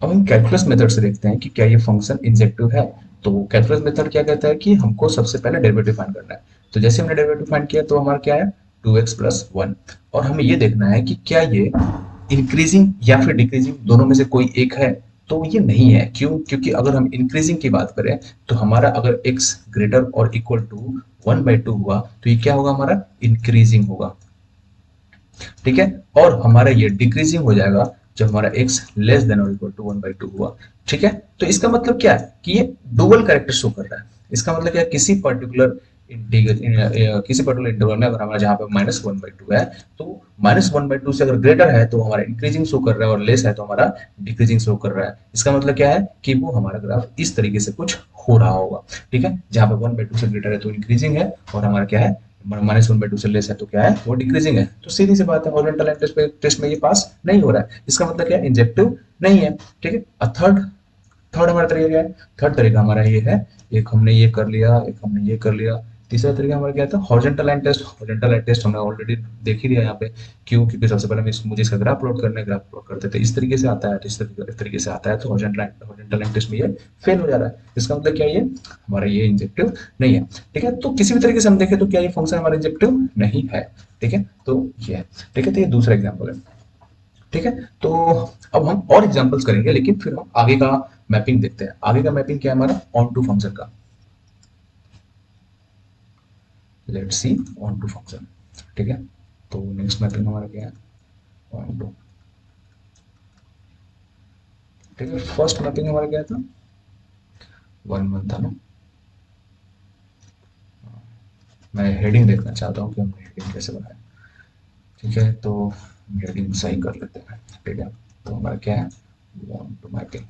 अब हम कैलकुलस मेथड से देखते हैं कि क्या ये फंक्शन इंजेक्टिव है। तो कैलकुलस मेथड क्या कहता है कि हमको सबसे पहले डेरिवेटिव फाइंड करना है। तो जैसे हमने डेरिवेटिव फाइंड किया तो हमारा क्या है, 2x+1। और हमें ये देखना है कि क्या ये इंक्रीजिंग या फिर डिक्रीजिंग दोनों में से कोई एक है। तो ये नहीं है, क्यों, क्योंकि अगर हम इंक्रीजिंग की बात करें तो हमारा अगर x ग्रेटर और इक्वल टू 1/2 हुआ तो ये क्या होगा, हमारा इंक्रीजिंग होगा। ठीक है, और हमारा ये डिक्रीजिंग हो जाएगा जब हमारा x लेस देन और इक्वल टू 1/2 हुआ। ठीक है, तो इसका मतलब क्या है कि ये डुअल कैरेक्टर शो कर रहा है। इसका मतलब क्या है, किसी पर्टिकुलर इंटरवल में अगर हमारा जहां पे -1/2 है, तो -1/2 से अगर ग्रेटर है तो हमारा इंक्रीजिंग शो कर रहा है और लेस है तो हमारा डिक्रीजिंग शो कर रहा है। इसका मतलब क्या है कि वो हमारा ग्राफ इस तरीके से कुछ हो रहा होगा। ठीक है, जहां पे 1/2 से ग्रेटर है तो इंक्रीजिंग है, और हमारा क्या है, -1/2 से लेस है तो क्या है, वो डिक्रीजिंग है। तो सीधी सी बात है, हॉरिजॉन्टल लाइन टेस्ट में ये पास नहीं हो रहा है। इसका मतलब क्या है, इंजेक्टिव नहीं है। ठीक है, थर्ड थर्ड हमारा तरीका क्या है, थर्ड तरीका हमारा ये है, एक हमने ये कर लिया, एक हमने ये कर लिया। तीसरा तरीका हमारा क्या था, horizontal line test. Horizontal line test हमने ऑलरेडी देख ही लिया यहाँ पे। क्यों, क्योंकि सबसे पहले मुझे इसका ग्राफ प्लॉट करना है, ग्राफ प्लॉट करते थे इस तरीके से आता है, तो इस तरीके से आता है, तो हॉरिजॉन्टल लाइन टेस्ट में ये फेल हो जा रहा है। इसका मतलब क्या है, ये हमारा ये इंजेक्टिव नहीं है। ठीक है, तो किसी भी तरीके से हम देखें तो क्या ये फंक्शन हमारा इंजेक्टिव नहीं है। ठीक है, तो ये है। ठीक है, तो ये दूसरा एग्जाम्पल है। ठीक है, तो अब हम और एग्जांपल्स करेंगे, लेकिन फिर हम आगे का मैपिंग देखते हैं। आगे का मैपिंग क्या है हमारा, ऑन टू फंक्शन का। Let's see onto function. ठीक है, तो नेक्स्ट मैपिंग हमारा क्या है, ऑन टू। ठीक है, फर्स्ट मैपिंग हमारा क्या था, 1 1 था ना। मैं हेडिंग देखना चाहता हूँ कि हमने हेडिंग कैसे बनाया। ठीक है, तो हेडिंग सही कर लेते हैं। ठीक है, तो हमारा क्या है, ऑन टू मैपिंग।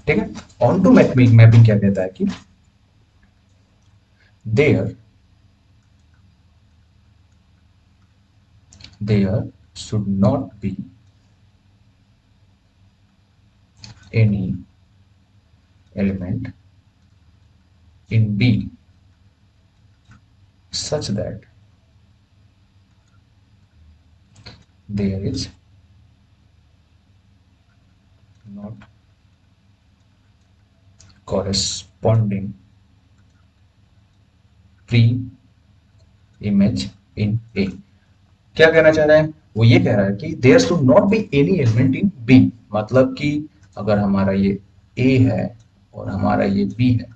ठीक है, ऑन टू मैपिंग मैपिंग क्या कहता है कि there there should not be any element in B such that there is not corresponding pre-image in A। क्या कहना चाह रहा है, वो ये कह रहा है कि there should not be any element in B. मतलब कि अगर हमारा ये ए है और हमारा ये बी है,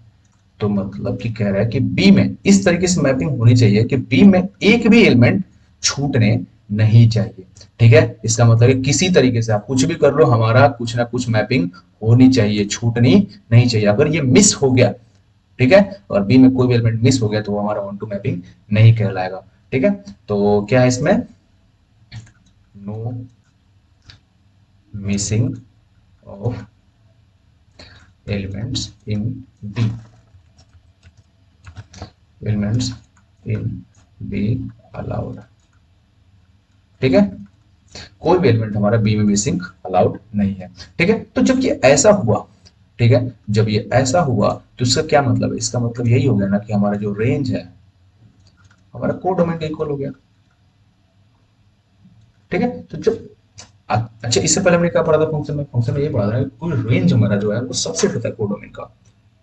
तो मतलब कि कह रहा है कि बी में इस तरीके से मैपिंग होनी चाहिए कि बी में एक भी एलिमेंट छूटने नहीं चाहिए। ठीक है, इसका मतलब है किसी तरीके से आप कुछ भी कर लो, हमारा कुछ ना कुछ मैपिंग होनी चाहिए, छूटनी नहीं चाहिए। अगर ये मिस हो गया, ठीक है, और बी में कोई भी एलिमेंट मिस हो गया तो वो हमारा ऑन टू मैपिंग नहीं कहलाएगा। ठीक है, तो क्या है इसमें, no missing of elements in B, elements in B allowed. ठीक है, कोई भी एलिमेंट हमारा बी में मिसिंग अलाउड नहीं है। ठीक है, तो जब ये ऐसा हुआ, ठीक है, जब ये ऐसा हुआ तो इसका क्या मतलब है? इसका मतलब यही हो गया ना कि हमारा जो रेंज है हमारा कोडोमेन के इक्वल हो गया। ठीक है, तो जब अच्छा, इससे पहले हमने क्या पढ़ा था फंक्शन में ये पढ़ा था कि कोई रेंज हमारा जो है वो सबसेट होता है कोडोमेन का।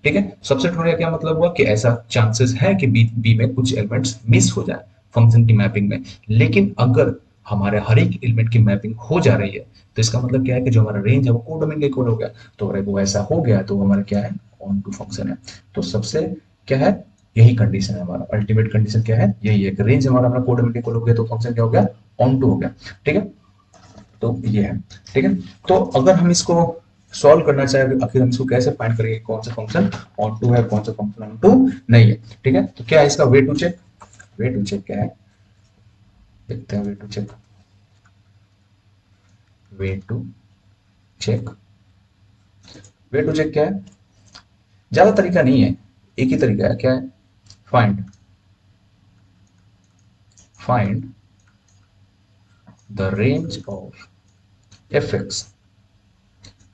ठीक है, सबसेट होने का क्या मतलब हुआ कि ऐसा चांसेस है कि बी बी में कुछ एलिमेंट्स मिस हो जाए फंक्शन की मैपिंग में। लेकिन अगर हमारे हर एक एलिमेंट की मैपिंग हो जा रही है तो इसका मतलब क्या है कि जो हमारा रेंज है वो कोडोमेन के इक्वल हो गया। तो अगर वो ऐसा हो गया तो हमारा क्या है, ऑन टू फंक्शन है। तो सबसे क्या है, यही कंडीशन है हमारा, अल्टीमेट कंडीशन क्या है, यही है कि रेंज हमारा अपना कोडोमेन के इक्वल हो गया तो फंक्शन क्या हो गया, ऑन टू हो गया। ठीक है, तो ये है। ठीक है, तो अगर हम इसको सॉल्व करना चाहे आखिर हम इसको कैसे फाइंड करेंगे, कौन सा फंक्शन ऑन टू है, कौन सा फंक्शन ऑन टू नहीं है। ठीक है, तो क्या है इसका way to check, way to check क्या है, देखते हैं way to check. Way to check, way to check क्या है, ज्यादा तरीका नहीं है, एक ही तरीका है, क्या है, find, find the range of fx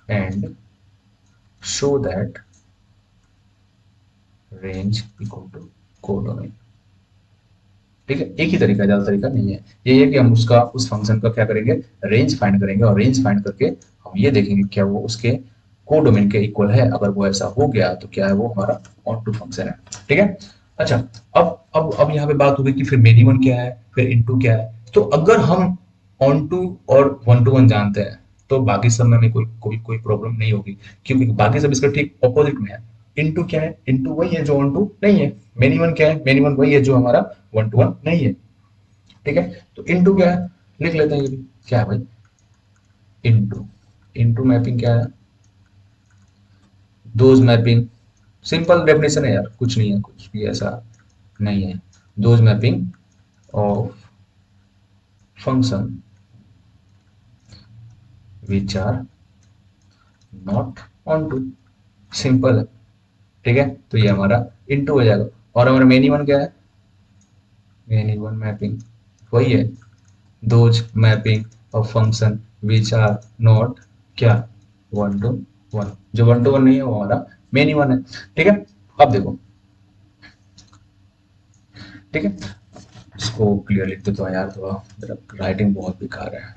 and show that range equal to codomain। ठीक है, एक ही तरीका है, ज्यादा तरीका नहीं है। ये है कि हम उसका उस फंक्शन का क्या करेंगे, रेंज फाइंड करेंगे और रेंज फाइंड करके हम ये देखेंगे क्या वो उसके कोडोमेन के इक्वल है। अगर वो ऐसा हो गया तो क्या है, वो हमारा ऑन टू फंक्शन है। ठीक है, अच्छा, अब यहाँ पे बात होगी कि फिर मिनिमम क्या है, फिर इनटू क्या है। तो अगर हम ऑन टू और वन टू वन जानते हैं तो बाकी सब में हमें कोई कोई कोई प्रॉब्लम नहीं होगी, क्योंकि बाकी सब इसका ठीक ऑपोजिट में है। इनटू क्या है, इनटू वही है जो ऑन टू नहीं है। मेनी वन क्या है, मेनी वन वही है जो हमारा वन टू वन नहीं है। ठीक है, तो इनटू क्या है, लिख लेते हैं ये भी, क्या है भाई, इनटू, इनटू मैपिंग क्या है, दोज मैपिंग, सिंपल डेफिनेशन है यार, कुछ नहीं है, कुछ भी ऐसा नहीं है। Those mapping of function which are not onto, simple है। ठीक है, तो ये हमारा इनटू हो जाएगा। और हमारा मेनी वन क्या है, मेनी वन मैपिंग वही है, those mapping of function which are not क्या, वन टू वन, जो वन टू वन नहीं है वो हमारा मेनी वन है। ठीक है, अब देखो, ठीक है, इसको क्लियर लिख देता हूँ यार, थोड़ा मेरा राइटिंग बहुत बेकार है।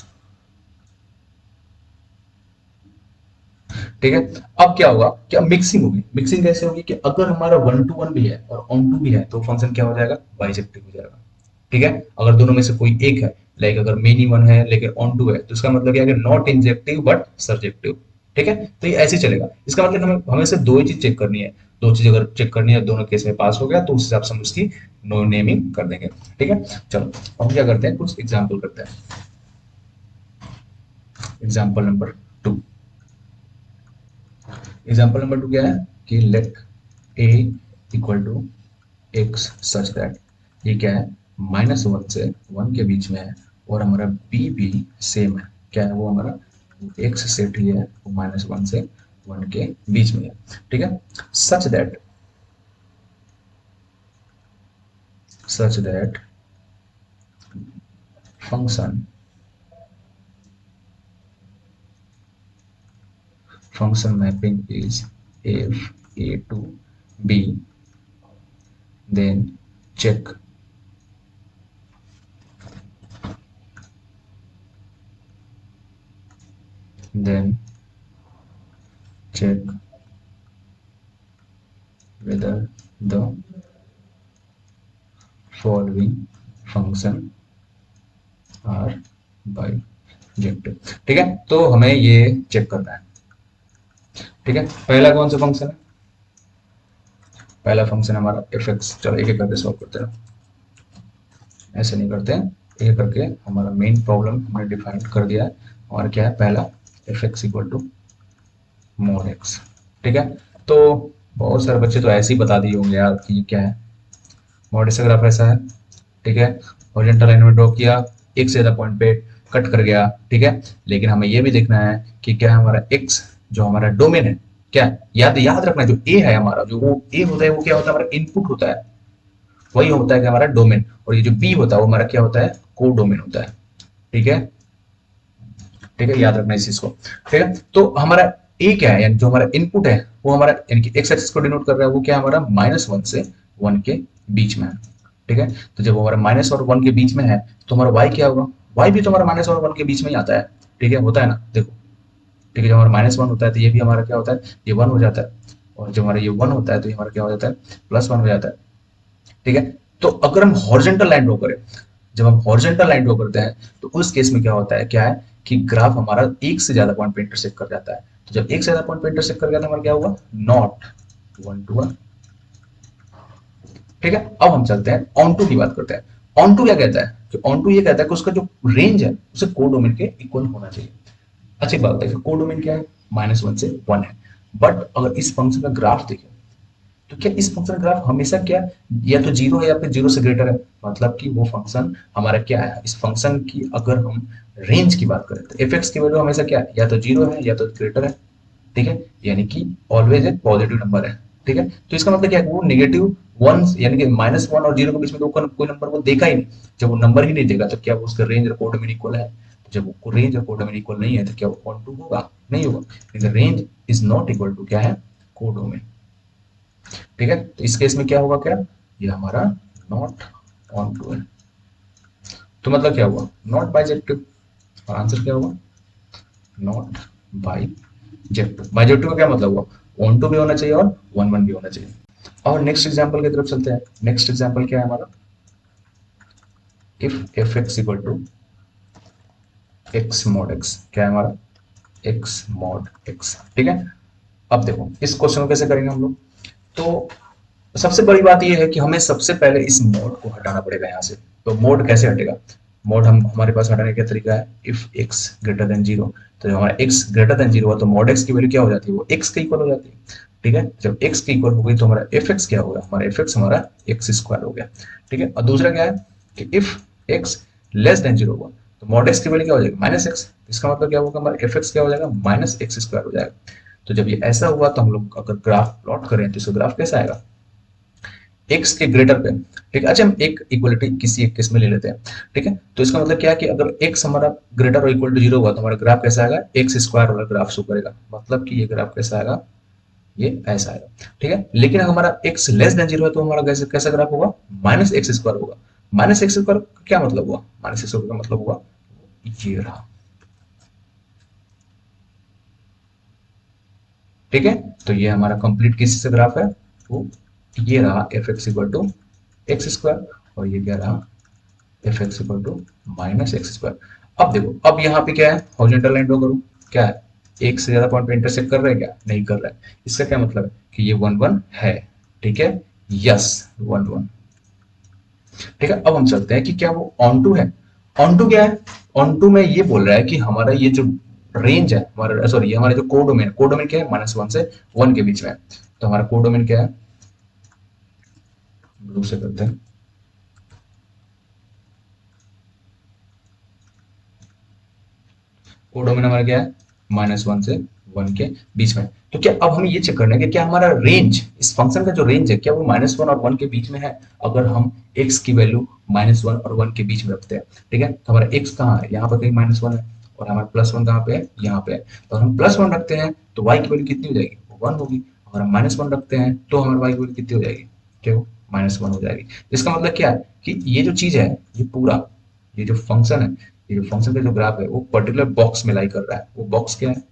ठीक है, अब क्या होगा, क्या मिक्सिंग होगी, मिक्सिंग कैसे होगी कि अगर हमारा वन टू वन भी है और ऑन टू भी है तो फंक्शन क्या हो जाएगा, बाइजेक्टिव हो जाएगा। ठीक है, अगर दोनों में से कोई एक है, लाइक अगर मेनी वन है लेकिन ऑन टू है, तो इसका मतलब क्या है, नॉट इंजेक्टिव बट सर्जेक्टिव। ठीक है, तो ये ऐसे ही चलेगा। इसका मतलब हमें हमें सिर्फ दो ही चीज चेक करनी है, दो चीज अगर चेक करनी है दोनों केस में पास हो गया तो उस हिसाब से हम उसकी नो नेमिंग कर देंगे। ठीक है, चलो हम क्या करते हैं, कुछ एग्जाम्पल करते हैं। Example number two, example number two क्या है कि let A equal to x such that, ये क्या है, माइनस वन से वन के बीच में है और हमारा बी भी सेम है, क्या है वो हमारा एक्स सेट ही है, वो माइनस वन से वन के बीच में है। ठीक है, such that, such that function, function mapping is if a to b then check, then check whether the following function are bijective। ठीक है, तो हमें ये चेक करना है। ठीक है, पहला कौन सा फंक्शन है, पहला फंक्शन हमारा एफ एक्स। चलो एक एक करके सॉल्व करते हैं, ऐसे नहीं करते हैं, एक करके हमारा मेन प्रॉब्लम हमने डिफाइन कर दिया है। और क्या है, पहला f x equal to mod x. ठीक है, तो बहुत सारे बच्चे तो ऐसे ही बता दिए होंगे यार कि ये क्या है, मॉड ग्राफ ऐसा है। ठीक है, हॉरिजॉन्टल लाइन में ड्रॉ किया, एक से ज्यादा पॉइंट पे कट कर गया, ठीक है। लेकिन हमें ये भी देखना है कि क्या हमारा x जो हमारा डोमेन है, क्या याद याद रखना, जो a है हमारा, जो वो a होता है वो क्या होता है, हमारा इनपुट होता है, वही होता है कि हमारा डोमेन, और ये जो b होता है वो हमारा क्या होता है, को डोमेन होता है, ठीक है। ठीक है, याद रखना इस चीज को, ठीक है। तो हमारा ए क्या है, यानी जो हमारा इनपुट है वो हमारा, यानी कि एक्स एक्सिस को डिनोट कर रहा है, वो क्या है हमारा -1 से 1 के बीच में है, ठीक है। तो जब हमारा माइनस और 1 के बीच में है तो हमारा वाई क्या होगा, वाई भी तो हमारा माइनस और 1 के बीच में ही आता है, ठीक है, होता है ना, देखो, ठीक है। जब हमारा -1 होता है तो ये भी हमारा क्या होता है, ये 1 हो जाता है, और जब हमारा ये 1 होता है तो ये हमारा क्या हो जाता है, +1 हो जाता है, ठीक है। तो अगर हम हॉरिजॉन्टल लाइन ड्रॉ करें, जब हम हॉरिजॉन्टल लाइन ड्रॉ करते हैं तो उस केस में क्या होता है, क्या है कि ग्राफ हमारा एक से ज्यादा पॉइंट पे इंटरसेक्ट कर जाता है। तो जब एक से ज्यादा पॉइंट पे इंटरसेक्ट कर जाता है हमारा क्या होगा, नॉट 1 to 1, ठीक है। अब हम चलते हैं ऑन टू की बात करते हैं। ऑन टू क्या कहता है, कि ऑन टू ये कहता है कि उसका जो रेंज है उसे कोडोमेन के इक्वल होना चाहिए। अच्छी बात है, कोडोमेन क्या है, -1 से 1 है। बट अगर इस फंक्शन का ग्राफ देखें तो क्या इस फंक्शन ग्राफ हमेशा क्या, या तो जीरो है या फिर जीरो से ग्रेटर है, मतलब कि वो फंक्शन हमारा क्या है, इस फंक्शन की अगर हम रेंज की बात करें तो एफ एक्स की वैल्यू हमेशा क्या है, या तो जीरो है या तो ग्रेटर है, ठीक है, यानी कि ऑलवेज एक पॉजिटिव नंबर है, ठीक है। तो इसका मतलब क्या है, वो नेगेटिव वन, यानी कि -1 और जीरो के बीच में तो कोई नंबर वो देखा ही नहीं। जब वो नंबर ही नहीं देगा तो क्या वो उसका रेंज और कोडोमेन इक्वल है, तो जब वो रेंज और कोडोमेन इक्वल नहीं है तो क्या वो ऑन टू होगा, नहीं होगा। Range is not equal to क्या है, कोडोमेन, ठीक है। तो इस केस में क्या होगा, क्या ये हमारा नॉट ऑन टू है, तो मतलब क्या हुआ, नॉट बाइजेक्टिव, और आंसर क्या होगा, नॉट बाइजेक्टिव। बाइजेक्टिव का क्या मतलब हुआ, ऑन टू भी होना चाहिए और 1 1 भी होना चाहिए। और नेक्स्ट एग्जांपल की तरफ चलते हैं। नेक्स्ट एग्जांपल क्या है हमारा, if f x equal to x mod x, क्या है हमारा, एक्स मॉड एक्स, ठीक है। अब देखो इस क्वेश्चन को कैसे करेंगे हम लोग, तो सबसे बड़ी बात यह है कि हमें सबसे पहले इस मोड को हटाना पड़ेगा यहाँ से। तो मोड कैसे हटेगा, मोड हम हमारे पास हटाने का तरीका है, if x greater than zero, तो जब हमारा एक्स ग्रेटर देन जीरो हुआ तो मोड एक्स की वैल्यू क्या हो जाती है, वो एक्स के इक्वल हो जाती है, ठीक है। जब एक्स के इक्वल हो गई तो हमारा एफ एक्स क्या होगा, हमारा एफ एक्स हमारा एक्स स्क्वायर हो गया, ठीक है। और दूसरा क्या है कि if x less than zero हुआ तो मॉड एक्स की वैल्यू क्या हो जाएगी, -x, इसका मतलब क्या होगा, हमारा एफ एक्स क्या हो जाएगा, -x स्क्वायर हो जाएगा। तो जब ये ऐसा हुआ तो हम लोग अगर ग्राफ प्लॉट करें तो इसका ग्राफ कैसा आएगा, एक्स के ग्रेटर पे, ठीक है। अच्छा हम एक इक्वलिटी किसी एक केस में ले लेते हैं, ठीक है। तो इसका मतलब क्या है कि अगर एक्स हमारा ग्रेटर और इक्वल टू जीरो हुआ तो हमारा ग्राफ कैसा आएगा, एक्स स्क्वायर वाला ग्राफ शो करेगा, मतलब कि ये ग्राफ कैसा आएगा, ये ऐसा आएगा, ठीक है। लेकिन अगर हमारा एक्स लेस देन जीरो है तो हमारा कैसे कैसा ग्राफ होगा, -x स्क्वायर होगा। -x स्क्वायर का क्या मतलब हुआ, -x स्क्वायर का मतलब हुआ ये रहा, ठीक है। तो ये हमारा कंप्लीट किस से ग्राफ है, वो ये रहा f x equal to x square, और ये क्या रहा, f x equal to -x square. अब देखो, अब यहाँ पे क्या है, हॉरिजॉन्टल लाइन ड्रॉ करूँ, क्या है, एक से ज्यादा पॉइंट पे इंटरसेक्ट कर रहा है, क्या नहीं कर रहा है, इसका क्या मतलब है कि ये 1 1 है, ठीक है, यस 1 1, ठीक है। अब हम चलते हैं कि क्या वो ऑन टू है। ऑन टू क्या है, ऑन टू में ये बोल रहा है कि हमारा ये जो रेंज है हमारा, सॉरी ये हमारा जो कोडोमेन, कोडोमेन क्या है, -1 से 1 के बीच में है। तो हमारा कोडोमेन क्या है, ब्लू से करते हैं, कोडोमेन हमारा क्या है, -1 से 1 के बीच में। तो क्या अब हमें ये चेक करना है कि क्या हमारा रेंज, इस फंक्शन का जो रेंज है क्या वो -1 और 1 के बीच में है, अगर हम x की वैल्यू -1 और 1 के बीच में रखते हैं, ठीक है। तो हमारा x कहाँ है, यहाँ पर कहीं -1 है, और हमारा +1 कहाँ पे है, यहाँ पे है। तो हम +1 रखते हैं तो y की वैल्यू कितनी हो जाएगी, 1 होगी। अगर हम -1 रखते हैं तो हमारे y की वैल्यू कितनी हो जाएगी, क्या -1 हो जाएगी। इसका मतलब क्या है कि ये जो चीज है, ये पूरा, ये जो फंक्शन है, ये फंक्शन का जो ग्राफ है वो पर्टिकुलर बॉक्स में लाई कर रहा है। वो बॉक्स क्या है,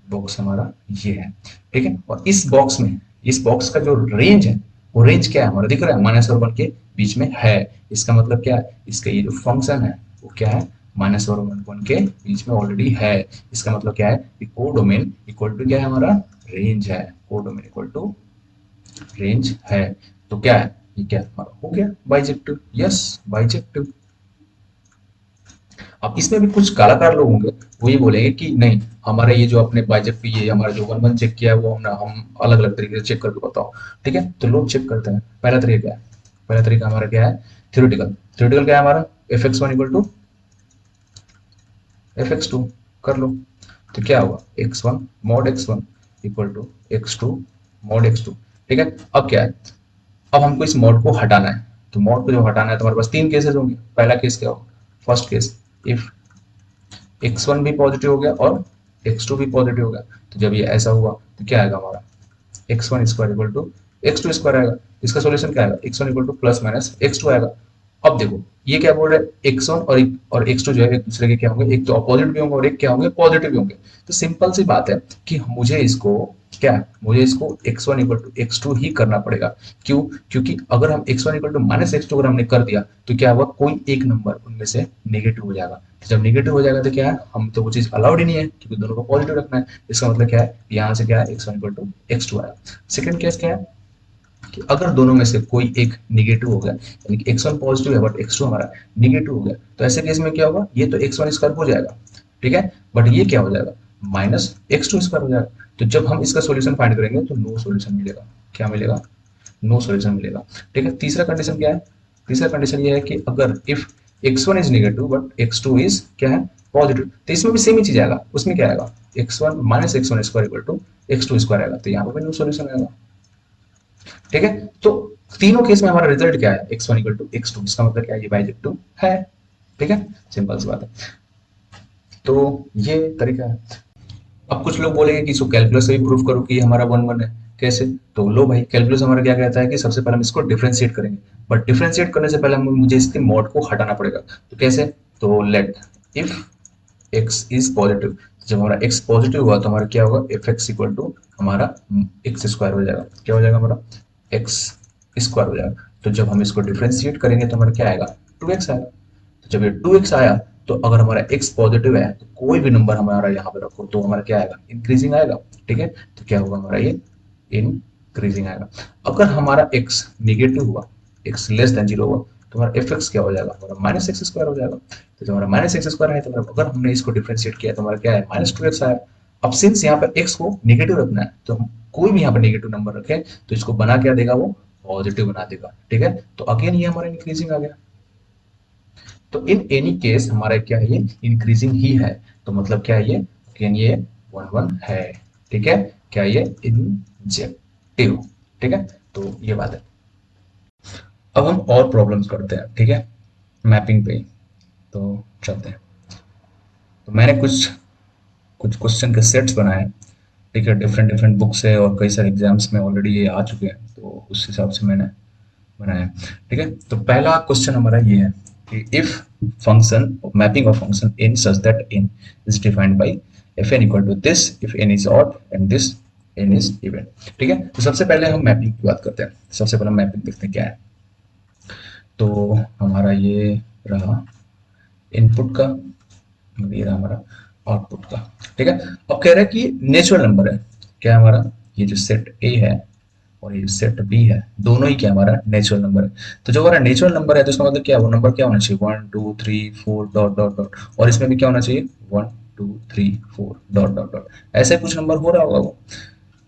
बॉक्स हमारा ये है, ठीक है। और इस बॉक्स में, इस बॉक्स का जो रेंज है, वो रेंज क्या है हमारा दिख रहा है, -और 1 के बीच में है। इसका मतलब क्या है, इसका ये जो फंक्शन है वो क्या है, -और 1 के बीच में ऑलरेडी है। इसका मतलब क्या है कि कोडोमेन इक्वल टू क्या है, हमारा रेंज है, कोडोमेन इक्वल टू रेंज है। तो क्या है, ये क्या हमारा हो गया बाइजेक्टिव, यस बाइजेक्टिव। अब इसमें भी कुछ कलाकार लोग होंगे, वो ये बोलेंगे कि नहीं, हमारा ये जो अपने बाइजेक्ट पे ये हमारा जो 1 1 चेक किया है वो हम अलग अलग तरीके से चेक करके बताओ, ठीक है। तो लोग चेक करते हैं, पहला तरीका क्या है, पहला तरीका हमारा क्या है, थ्योरेटिकल। थ्योरेटिकल क्या है हमारा, f x one equal to fx2 कर लो। तो क्या हुआ, x1 mod x1 equal to x2 mod x2। ठीक है, अब क्या है, अब हमको इस मॉड को हटाना है। तो मॉड को जो हटाना है तो हमारे पास तीन केसेस होंगे। पहला केस क्या होगा, फर्स्ट केस, इफ x1 भी पॉजिटिव हो गया और x2 भी पॉजिटिव हो गया। तो जब ये ऐसा हुआ तो क्या आएगा हमारा, x1 square equal to x2 square आएगा। इसका सॉल्यूशन क्या आएगा, x1 equal two plus minus x2 आएगा। अब देखो ये क्या बोल रहा है, x1 और x2 जो है एक दूसरे के क्या होंगे, एक तो अपोजिट भी होंगे और एक क्या होंगे, पॉजिटिव भी होंगे। तो सिंपल सी बात है कि मुझे इसको क्या है, मुझे इसको x1 इक्वल टू x2 ही करना पड़ेगा। क्यों, क्योंकि अगर हम x1 equal to minus x2 अगर हमने कर दिया तो क्या हुआ, कोई एक नंबर उनमें से नेगेटिव हो जाएगा। जब नेगेटिव हो जाएगा तो क्या है, हम तो वो चीज अलाउड ही नहीं है क्योंकि दोनों को पॉजिटिव रखना है। इसका मतलब क्या है, यहाँ से क्या है, x1 इक्वल टू x2 आया। सेकंड केस क्या है कि अगर दोनों में से कोई एक निगेटिव हो गया, यानी कि x1 पॉजिटिव है बट x2 हमारा निगेटिव हो गया, तो ऐसे केस में क्या होगा, ये तो x1 स्क्वायर हो जाएगा, ठीक है, बट ये क्या हो जाएगा, माइनस x2 स्क्वायर हो जाएगा। तो जब हम इसका सॉल्यूशन फाइंड करेंगे तो नो सॉल्यूशन मिलेगा। क्या मिलेगा, नो सॉल्यूशन मिलेगा। ठीक है, तीसरा कंडीशन क्या है, तीसरा कंडीशन ये है कि अगर if x1 is negative but x2 is क्या है, पॉजिटिव, तो इसमें भी सेम ही चीज आएगा। उसमें क्या आएगा, x1 minus x1 square equal to x2 square आएगा। तो यहाँ पर भी नो सॉल्यूशन आएगा। ठीक है, तो तीनों केस में हमारा रिजल्ट क्या है, x1 इक्वल टू x2, इसका मतलब क्या है, ये बाइजेक्टिव है। ठीक है, सिंपल सी बात है। तो ये तरीका है। अब कुछ लोग बोलेंगे कि इसको कैलकुलस से भी प्रूफ करो कि ये हमारा वन वन है। कैसे, तो लो भाई, कैलकुलस हमारा क्या कहता है कि सबसे पहले हम इसको डिफरेंशिएट करेंगे, बट डिफरेंशिएट करने से पहले मुझे इसके मॉड को हटाना पड़ेगा। तो कैसे, तो let if x is positive, जब हमारा x पॉजिटिव हुआ तो हमारा क्या होगा, एफ एक्स इक्वल टू हमारा एक्स स्क्वायर हो जाएगा। क्या हो जाएगा हमारा, एक्स स्क्वायर हो जाएगा। तो जब हम इसको डिफरेंशिएट करेंगे तो हमारा क्या आएगा, 2x आएगा। तो जब ये 2x आया तो अगर हमारा x पॉजिटिव है तो कोई भी नंबर हमारा यहाँ पे रखो तो हमारा क्या आएगा, इंक्रीजिंग आएगा। ठीक है, तो क्या होगा हमारा, ये इंक्रीजिंग आएगा। अगर हमारा x निगेटिव हुआ, x लेस देन जीरो हुआ, तो हमारा एफ एक्स क्या हो जाएगा, हमारा माइनस एक्स स्क्वायर हो जाएगा। तो जब हमारा माइनस एक्स स्क्वायर है तो अगर हमने इसको डिफरेंशिएट किया तो हमारा क्या है, माइनस 2x आया। अब सिंस यहाँ पर x को नेगेटिव रखना है तो हम कोई भी यहाँ पर नेगेटिव नंबर रखें तो इसको बना क्या देगा, वो पॉजिटिव बना देगा। ठीक है, तो अगेन ये हमारा इंक्रीजिंग आ गया। तो इन एनी केस हमारा क्या है, ये इंक्रीजिंग ही है। तो मतलब क्या है, ये अगेन ये वन वन है। ठीक है, क्या ये इंजेक्टिव। ठीक है, तो ये बात है। अब हम और प्रॉब्लम्स करते हैं। ठीक है, मैपिंग पे ही। तो चलते हैं। तो मैंने कुछ कुछ क्वेश्चन के सेट्स बनाए। ठीक है, डिफरेंट डिफरेंट बुक से और कई सारे एग्जाम्स में ऑलरेडी ये आ चुके हैं, तो उस हिसाब से मैंने बनाया। ठीक है, तो पहला क्वेश्चन हमारा ये है कि if function mapping of function in such that in is defined by f n equal to this if n is odd and this n is even. ठीक है, तो सबसे पहले हम मैपिंग की बात करते हैं। सबसे पहले मैपिंग देखते हैं क्या है। तो हमारा ये रहा इनपुट का, ये रहा हमारा आउटपुट का। ठीक है, अब कह रहा है कि नेचुरल नंबर है, क्या है हमारा, ये जो सेट ए है और ये सेट बी है, दोनों ही क्या हमारा नेचुरल नंबर है। तो जो हमारा नेचुरल नंबर है तो इसका मतलब क्या है, वो नंबर क्या होना चाहिए, 1 2 3 4 डॉट डॉट डॉट, और इसमें भी क्या होना चाहिए, 1 2 3 4 डॉट डॉट डॉट, ऐसे कुछ नंबर हो रहा होगा वो।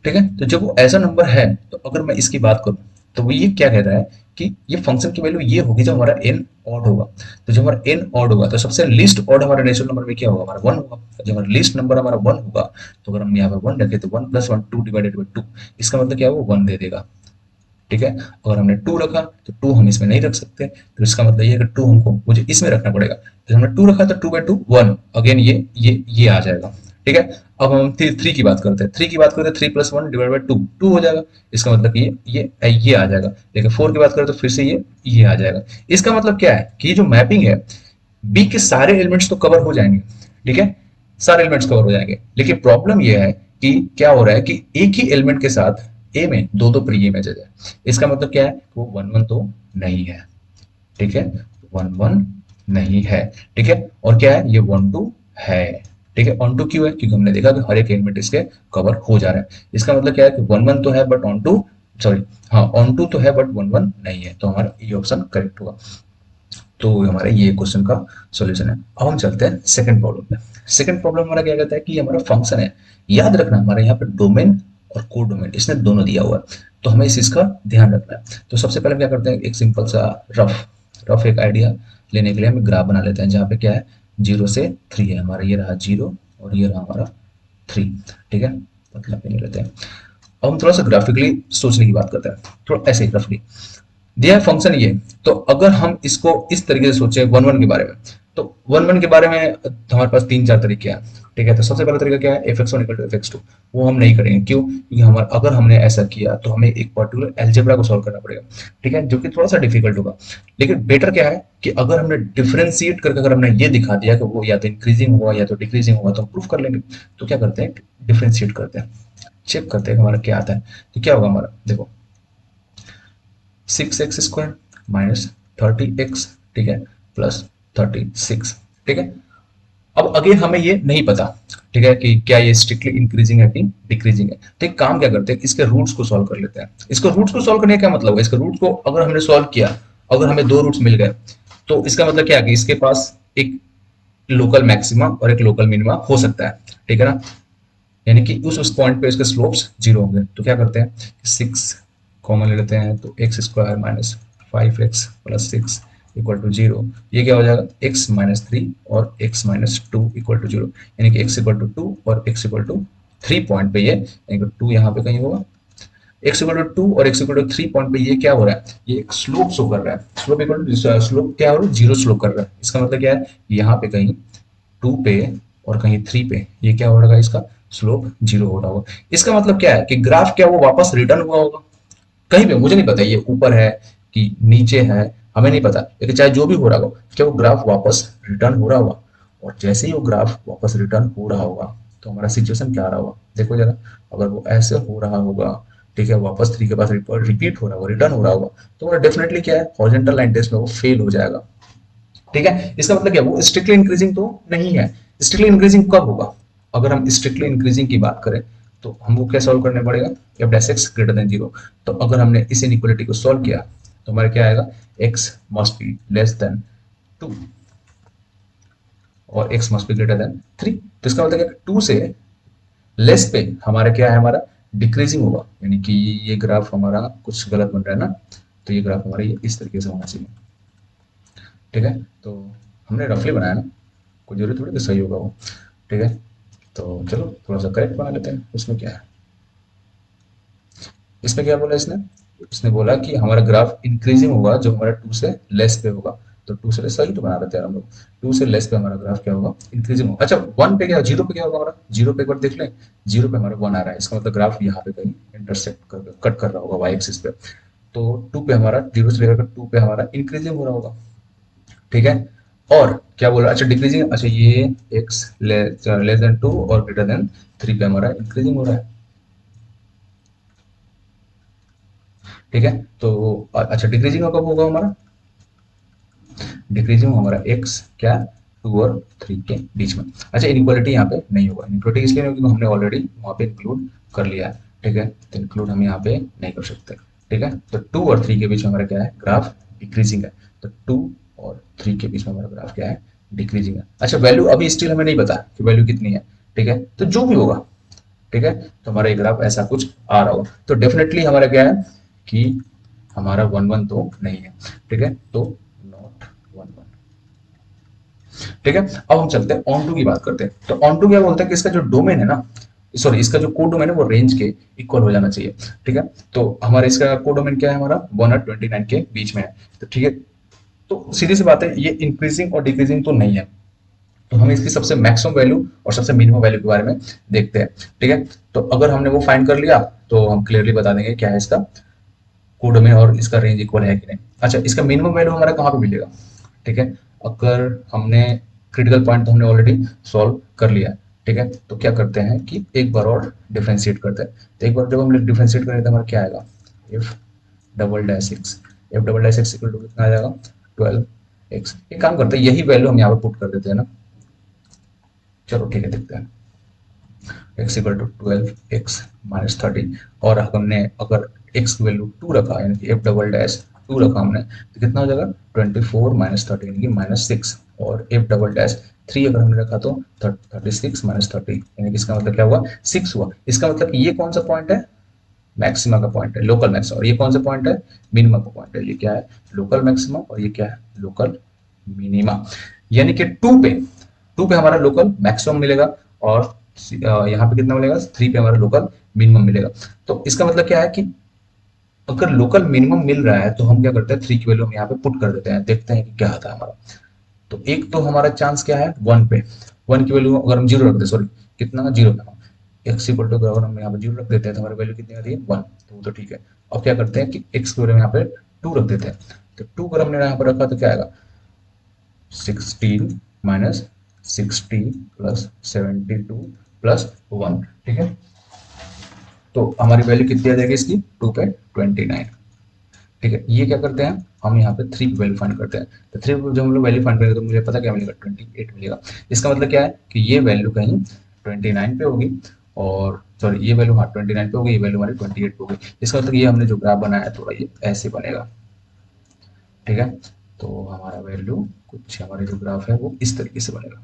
ठीक है, तो जब वो ऐसा नंबर है तो अगर मैं इसकी बात करूं तो वो ये क्या कह रहा है कि ये फंक्शन की वैल्यू ये होगी जब हमारा n ऑड होगा। तो जब हमारा n ऑड होगा तो सबसे लीस्ट ऑड हमारे नेचुरल नंबर में क्या होगा, हमारा 1 होगा। जब हमारा लीस्ट नंबर हमारा 1 होगा तो अगर हम यहाँ पे 1 रखें तो 1 प्लस 1 2 डिवाइडेड बाई 2, इसका मतलब क्या है, वो 1 दे देगा। ठीक है, अगर हमने 2 रखा तो 2 हम इसमें नहीं रख सकते, तो इसका मतलब ये है कि 2 हमको मुझे इसमें रखना पड़ेगा। तो हमने 2 रखा तो 2 बाई 2 1, अगेन ये आ जाएगा। ठीक है, अब हम थ्री की बात करते हैं। थ्री की बात करते हैं, 3 प्लस 1 डिवाइड बाई 2 2 हो जाएगा। इसका मतलब ये आ जाएगा। लेकिन 4 की बात करें तो फिर से ये आ जाएगा। इसका मतलब क्या है कि जो मैपिंग है, बी के सारे एलिमेंट्स तो कवर हो जाएंगे। ठीक है, सारे एलिमेंट्स कवर हो जाएंगे, लेकिन प्रॉब्लम यह है कि क्या हो रहा है कि एक ही एलिमेंट के साथ ए में दो दो प्री इमेजेस है। इसका मतलब क्या है, वो वन वन तो नहीं है। ठीक है, वन वन नहीं है। ठीक है, और क्या है, ये वन टू है। ठीक है, ऑन टू क्यों है, क्योंकि हमने देखा कि हर एक एलिमेंट इसके कवर हो जा रहा है। इसका मतलब क्या है कि वन वन तो है बट ऑन टू, सॉरी, हाँ ऑन टू तो है बट वन वन नहीं है। तो हमारा ये ऑप्शन करेक्ट होगा। तो हमारे ये क्वेश्चन का सॉल्यूशन है। अब हम चलते हैं सेकंड प्रॉब्लम पे। सेकंड प्रॉब्लम हमारा क्या कहता है कि हमारा फंक्शन है, याद रखना हमारे यहाँ पे डोमेन और को डोमेन इसने दोनों दिया हुआ है, तो हमें इस चीज का ध्यान रखना है। तो सबसे पहले हम क्या करते हैं, एक सिंपल सा रफ रफ एक आइडिया लेने के लिए हम ग्राफ बना लेते हैं, जहाँ पे क्या है, 0 से 3 है हमारा, ये रहा 0 और ये रहा हमारा 3। ठीक है, मतलब नहीं लेते हैं। अब हम थोड़ा सा ग्राफिकली सोचने की बात करते हैं, थोड़ा ऐसे ही रफली दिया है फंक्शन ये। तो अगर हम इसको इस तरीके से सोचें वन वन के बारे में, तो वन वन के बारे में हमारे पास तीन चार तरीके हैं। ठीक है, तो सबसे पहला तरीका क्या है, f x one equal to f x two. वो हम नहीं करेंगे, क्यों? क्योंकि हमारा अगर हमने ऐसा किया तो हमें एक पर्टिकुलर एल्जेब्रा को सॉल्व करना पड़ेगा। ठीक है, जो कि थोड़ा सा डिफिकल्ट होगा। लेकिन बेटर क्या है कि अगर हमने डिफरेंशिएट करके अगर हमने ये दिखा दिया कि वो या तो इंक्रीजिंग होगा या तो डिक्रीजिंग होगा, तो हम प्रूफ कर लेंगे। तो क्या करते हैं, डिफरेंशिएट करते हैं, चेक करते हैं हमारा क्या आता है। तो क्या होगा हमारा, देखो 6x² माइनस 30x, ठीक है, प्लस 36। ठीक है, अब अगेन हमें ये नहीं पता, ठीक है, कि क्या ये स्ट्रिक्टली इंक्रीजिंग है कि डिक्रीजिंग है। तो एक काम क्या करते हैं, इसके रूट्स को सॉल्व कर लेते हैं। इसको रूट्स को सॉल्व करने का क्या मतलब है, इसके रूट्स को अगर हमने सॉल्व किया, अगर हमें दो रूट्स मिल गए, तो इसका मतलब क्या है कि इसके पास एक लोकल मैक्सिमा और एक लोकल मिनिमा हो सकता है। ठीक है ना, यानी कि उस पॉइंट पे इसके स्लोप्स जीरो होंगे। तो क्या करते हैं, 6 कॉमन ले लेते हैं, तो x² minus 5x plus 6 equal to zero. ये क्या हो जाएगा, x माइनस 3 और x minus 2 equal to zero, यानी कि x इक्वल टू 2 और x इक्वल टू 3 पॉइंट पे ये, यानी कि 2 यहाँ पे कहीं होगा, x इक्वल टू 2 और x इक्वल टू 3 पॉइंट पे ये क्या हो रहा है, ये एक स्लोप शो कर रहा है। स्लोप इक्वल टू स्लोप क्या हो रहा है, जीरो स्लोप कर रहा है। इसका मतलब क्या है, यहाँ पे कहीं 2 पे और कहीं 3 पे ये क्या हो रहा है, इसका स्लोप जीरो हो रहा होगा। इसका मतलब क्या है कि ग्राफ क्या वो वापस रिटर्न हुआ होगा कहीं पे, मुझे नहीं पता ये ऊपर है कि नीचे है, हमें नहीं पता, लेकिन चाहे जो भी हो रहा हो, क्या वो ग्राफ वापस रिटर्न हो रहा होगा। और जैसे ही वो ग्राफ वापस रिटर्न हो रहा होगा, तो हमारा सिचुएशन क्या आ रहा होगा, देखो जरा, अगर वो ऐसे हो रहा होगा, ठीक है, वापस 3 के पास रिपीट हो रहा होगा, रिटर्न हो रहा होगा, तो हमारा डेफिनेटली क्या है, हॉरिजॉन्टल लाइन टेस्ट में वो फेल हो जाएगा। ठीक है, इसका मतलब क्या, वो स्ट्रिक्टली इंक्रीजिंग तो नहीं है। स्ट्रिक्टली इंक्रीजिंग कब होगा, अगर हम स्ट्रिक्टली इंक्रीजिंग की बात करें, तो हमको क्या सॉल्व करने पड़ेगा, F dash x greater than zero. तो अगर हमने इस इनइक्वालिटी को सॉल्व किया, तो हमारा क्या आएगा, x must be less than 2 और x must be greater than 3। तो इसका मतलब क्या, 2 से लेस पे हमारा क्या है, हमारा डिक्रीजिंग होगा, यानी कि ये ग्राफ हमारा कुछ गलत बन रहा है ना। तो ये ग्राफ हमारा ये इस तरीके से होना चाहिए। ठीक है, तो हमने रफली बनाया ना, कोई जरूरी थोड़ी कि सही होगा वो। ठीक है, तो चलो थोड़ा सा करेक्ट बना लेते हैं। उसमें क्या है, इसमें क्या बोला इसने, इसने बोला कि हमारा ग्राफ इंक्रीजिंग होगा जो हमारा 2 से लेस पे होगा। तो 2 से लेस सही तो बना लेते हैं हम लोग। 2 से लेस पे हमारा ग्राफ क्या होगा, इंक्रीजिंग होगा। अच्छा 1 पे क्या, 0 पे क्या होगा हमारा, 0 पे एक बार देख लें, 0 पे हमारा 1 आ रहा है, इसका मतलब ग्राफ यहाँ पे कहीं इंटरसेक्ट कर कट कर रहा होगा वाई एक्सिस पे। तो 2 पे हमारा 0 से लेकर 2 पे हमारा इंक्रीजिंग हो रहा होगा। ठीक है, और क्या बोल रहा है, अच्छा डिक्रीजिंग, अच्छा ये एक्स लेस देन 2 और ग्रेटर देन 3 पे हमारा इंक्रीजिंग हो रहा है। ठीक है, तो अच्छा डिक्रीजिंग कब होगा हमारा, डिक्रीजिंग हमारा एक्स क्या, 2 और 3 के बीच में। अच्छा इनइक्वालिटी यहाँ पे नहीं होगा, इनइक्वालिटी इसलिए नहीं, क्योंकि हमने ऑलरेडी वहाँ पे इंक्लूड कर लिया है। ठीक है, तो इंक्लूड हम यहाँ पे नहीं कर सकते। ठीक है, तो 2 और 3 के बीच में हमारा क्या है, ग्राफ डिक्रीजिंग है। तो 2 और 3 के बीच में हमारा ग्राफ क्या है, डिक्रीजिंग है। अच्छा वैल्यू अभी स्टिल हमें नहीं पता कि वैल्यू कितनी है। ठीक है, तो जो भी होगा, ठीक है, तो हमारा ये ग्राफ ऐसा कुछ आ रहा होगा। तो डेफिनेटली हमारा क्या है कि हमारा 1 1 तो नहीं है। ठीक है, तो नॉट 1 1। ठीक है, अब हम चलते हैं ऑन टू की बात करते हैं। तो ऑन टू क्या बोलता है कि इसका जो डोमेन है ना, सॉरी इसका जो कोड डोमेन है वो रेंज के इक्वल हो जाना चाहिए। ठीक है, तो हमारा इसका कोड डोमेन क्या है, हमारा 1 और 29 के बीच में है। तो ठीक है, तो सीधी सी बात है, ये इंक्रीजिंग और डिक्रीजिंग तो नहीं है। तो हम इसकी सबसे मैक्सिमम वैल्यू और सबसे मिनिमम वैल्यू के बारे में देखते हैं। ठीक है, तो अगर हमने वो फाइंड कर लिया, तो हम क्लियरली बता देंगे क्या है इसका कोड में और इसका रेंज इक्वल है कि नहीं। अच्छा इसका मिनिमम वैल्यू हमारा कहाँ पे मिलेगा। ठीक है, अगर हमने क्रिटिकल पॉइंट तो हमने ऑलरेडी सॉल्व कर लिया है। ठीक है, तो क्या करते हैं कि एक बार और डिफरेंशिएट करते हैं। तो एक बार जब हम डिफरेंशिएट करें तो हमारा क्या आएगा, f double dash x, f double dash x equal to कितना आ जाएगा, 12 एक्स। एक काम करते हैं, यही वैल्यू हम यहाँ पर पुट कर देते हैं ना। चलो ठीक है, देखते हैं, x equal to 12 x minus 30। और हमने अगर एक्स की वैल्यू 2 रखा, यानी कि एफ डबल डैश 2 रखा हमने, तो कितना हो जाएगा 24 माइनस 30, यानी कि -6। और एफ डबल डैश 3 अगर हमने रखा तो 36 माइनस 30, यानी कि इसका मतलब क्या हुआ, 6 हुआ। इसका मतलब कि ये कौन सा पॉइंट है, मैक्सिमा का पॉइंट है, लोकल मैक्सिमा। और ये कौन सा पॉइंट है, मिनिमा का पॉइंट है। ये क्या है, लोकल मैक्सिमा और ये क्या है, लोकल मिनिमा। यानी कि 2 पे 2 पे हमारा लोकल मैक्सिमम मिलेगा और यहाँ पे कितना मिलेगा, 3 पे हमारा लोकल मिनिमम मिलेगा। तो इसका मतलब क्या है कि अगर लोकल मिनिमम मिल रहा है तो हम क्या करते हैं, 3 की वैल्यू हम यहाँ पे पुट कर देते हैं, देखते हैं कि क्या आता है हमारा। तो एक तो हमारा चांस क्या है 1 पे, 1 की वैल्यू अगर हम जीरो रख दे, सॉरी कितना 0 पे, एक्स इक्वल टू अगर हम यहाँ पे जीरो रख देते हैं तो हमारी वैल्यू कितनी आती है 1, तो वो तो ठीक है। अब क्या करते हैं कि एक्स की वैल्यू यहाँ पे 2 रख देते हैं, तो 2 अगर हमने यहाँ पर रखा तो क्या आएगा 16 माइनस 60 प्लस 72 प्लस 1, ठीक है। तो हमारी वैल्यू कितनी आ जाएगी इसकी 2 पे 29, ठीक है। ये क्या करते हैं हम यहाँ पे 3 की वैल्यू फाइंड करते हैं, तो 3 जब हम लोग वैल्यू फाइंड करेंगे तो मुझे पता क्या मिलेगा 28 मिलेगा। इसका मतलब क्या है कि ये वैल्यू कहीं 29 पे होगी, और सॉरी ये वैल्यू हाँ 29 पे होगी, ये वैल्यू हमारी 28 पे होगी। इसका मतलब ये हमने जो ग्राफ बनाया है थोड़ा ये ऐसे बनेगा, ठीक है। तो हमारा वैल्यू कुछ हमारे जो ग्राफ है वो इस तरीके से बनेगा,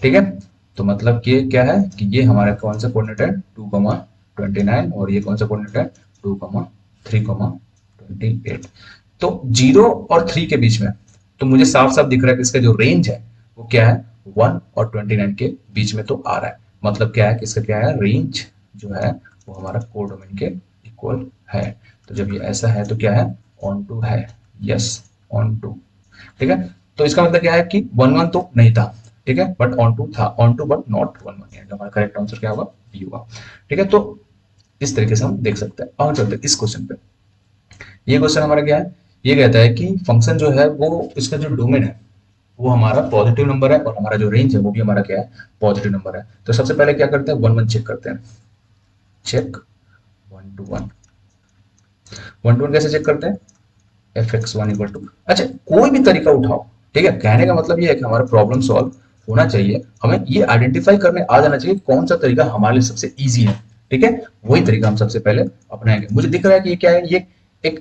ठीक है। तो मतलब ये क्या है कि ये हमारा कौन सा कोऑर्डिनेट है 2,29, और ये कौन सा कोऑर्डिनेट है 2,3,28। तो 0 और 3 के बीच में तो मुझे साफ साफ दिख रहा है कि इसका जो रेंज है वो क्या है 1 और 29 के बीच में तो आ रहा है। मतलब क्या है कि इसका क्या है रेंज जो है वो हमारा कोडोमेन के इक्वल है। तो जब ये ऐसा है तो क्या है ऑन टू है, यस ऑन टू, ठीक है। तो इसका मतलब क्या है कि 1 1 तो नहीं था, ठीक है, बट ऑन टू था, ऑन टू बट नॉट 1 1, यानी हमारा करेक्ट आंसर क्या होगा बी होगा, ठीक है। तो इस तरीके से हम देख सकते हैं। और चलते हैं इस क्वेश्चन पे। ये क्वेश्चन हमारा क्या है, ये कहता है कि फंक्शन जो है वो इसका जो डोमेन है वो हमारा पॉजिटिव नंबर है, और हमारा जो रेंज है वो भी हमारा क्या है पॉजिटिव नंबर है। तो सबसे पहले क्या करते हैं 1 1 चेक करते हैं, चेक 1 to 1 कैसे चेक करते हैं, f x one equal to, अच्छा कोई भी तरीका उठाओ, ठीक है। कहने का मतलब ये है कि हमारा प्रॉब्लम सॉल्व होना चाहिए, हमें ये आइडेंटिफाई करने आ जाना चाहिए कौन सा तरीका हमारे लिए सबसे इजी है, ठीक है। वही तरीका हम सबसे पहले अपनाएंगे। मुझे दिख रहा है कि ये क्या है, ये एक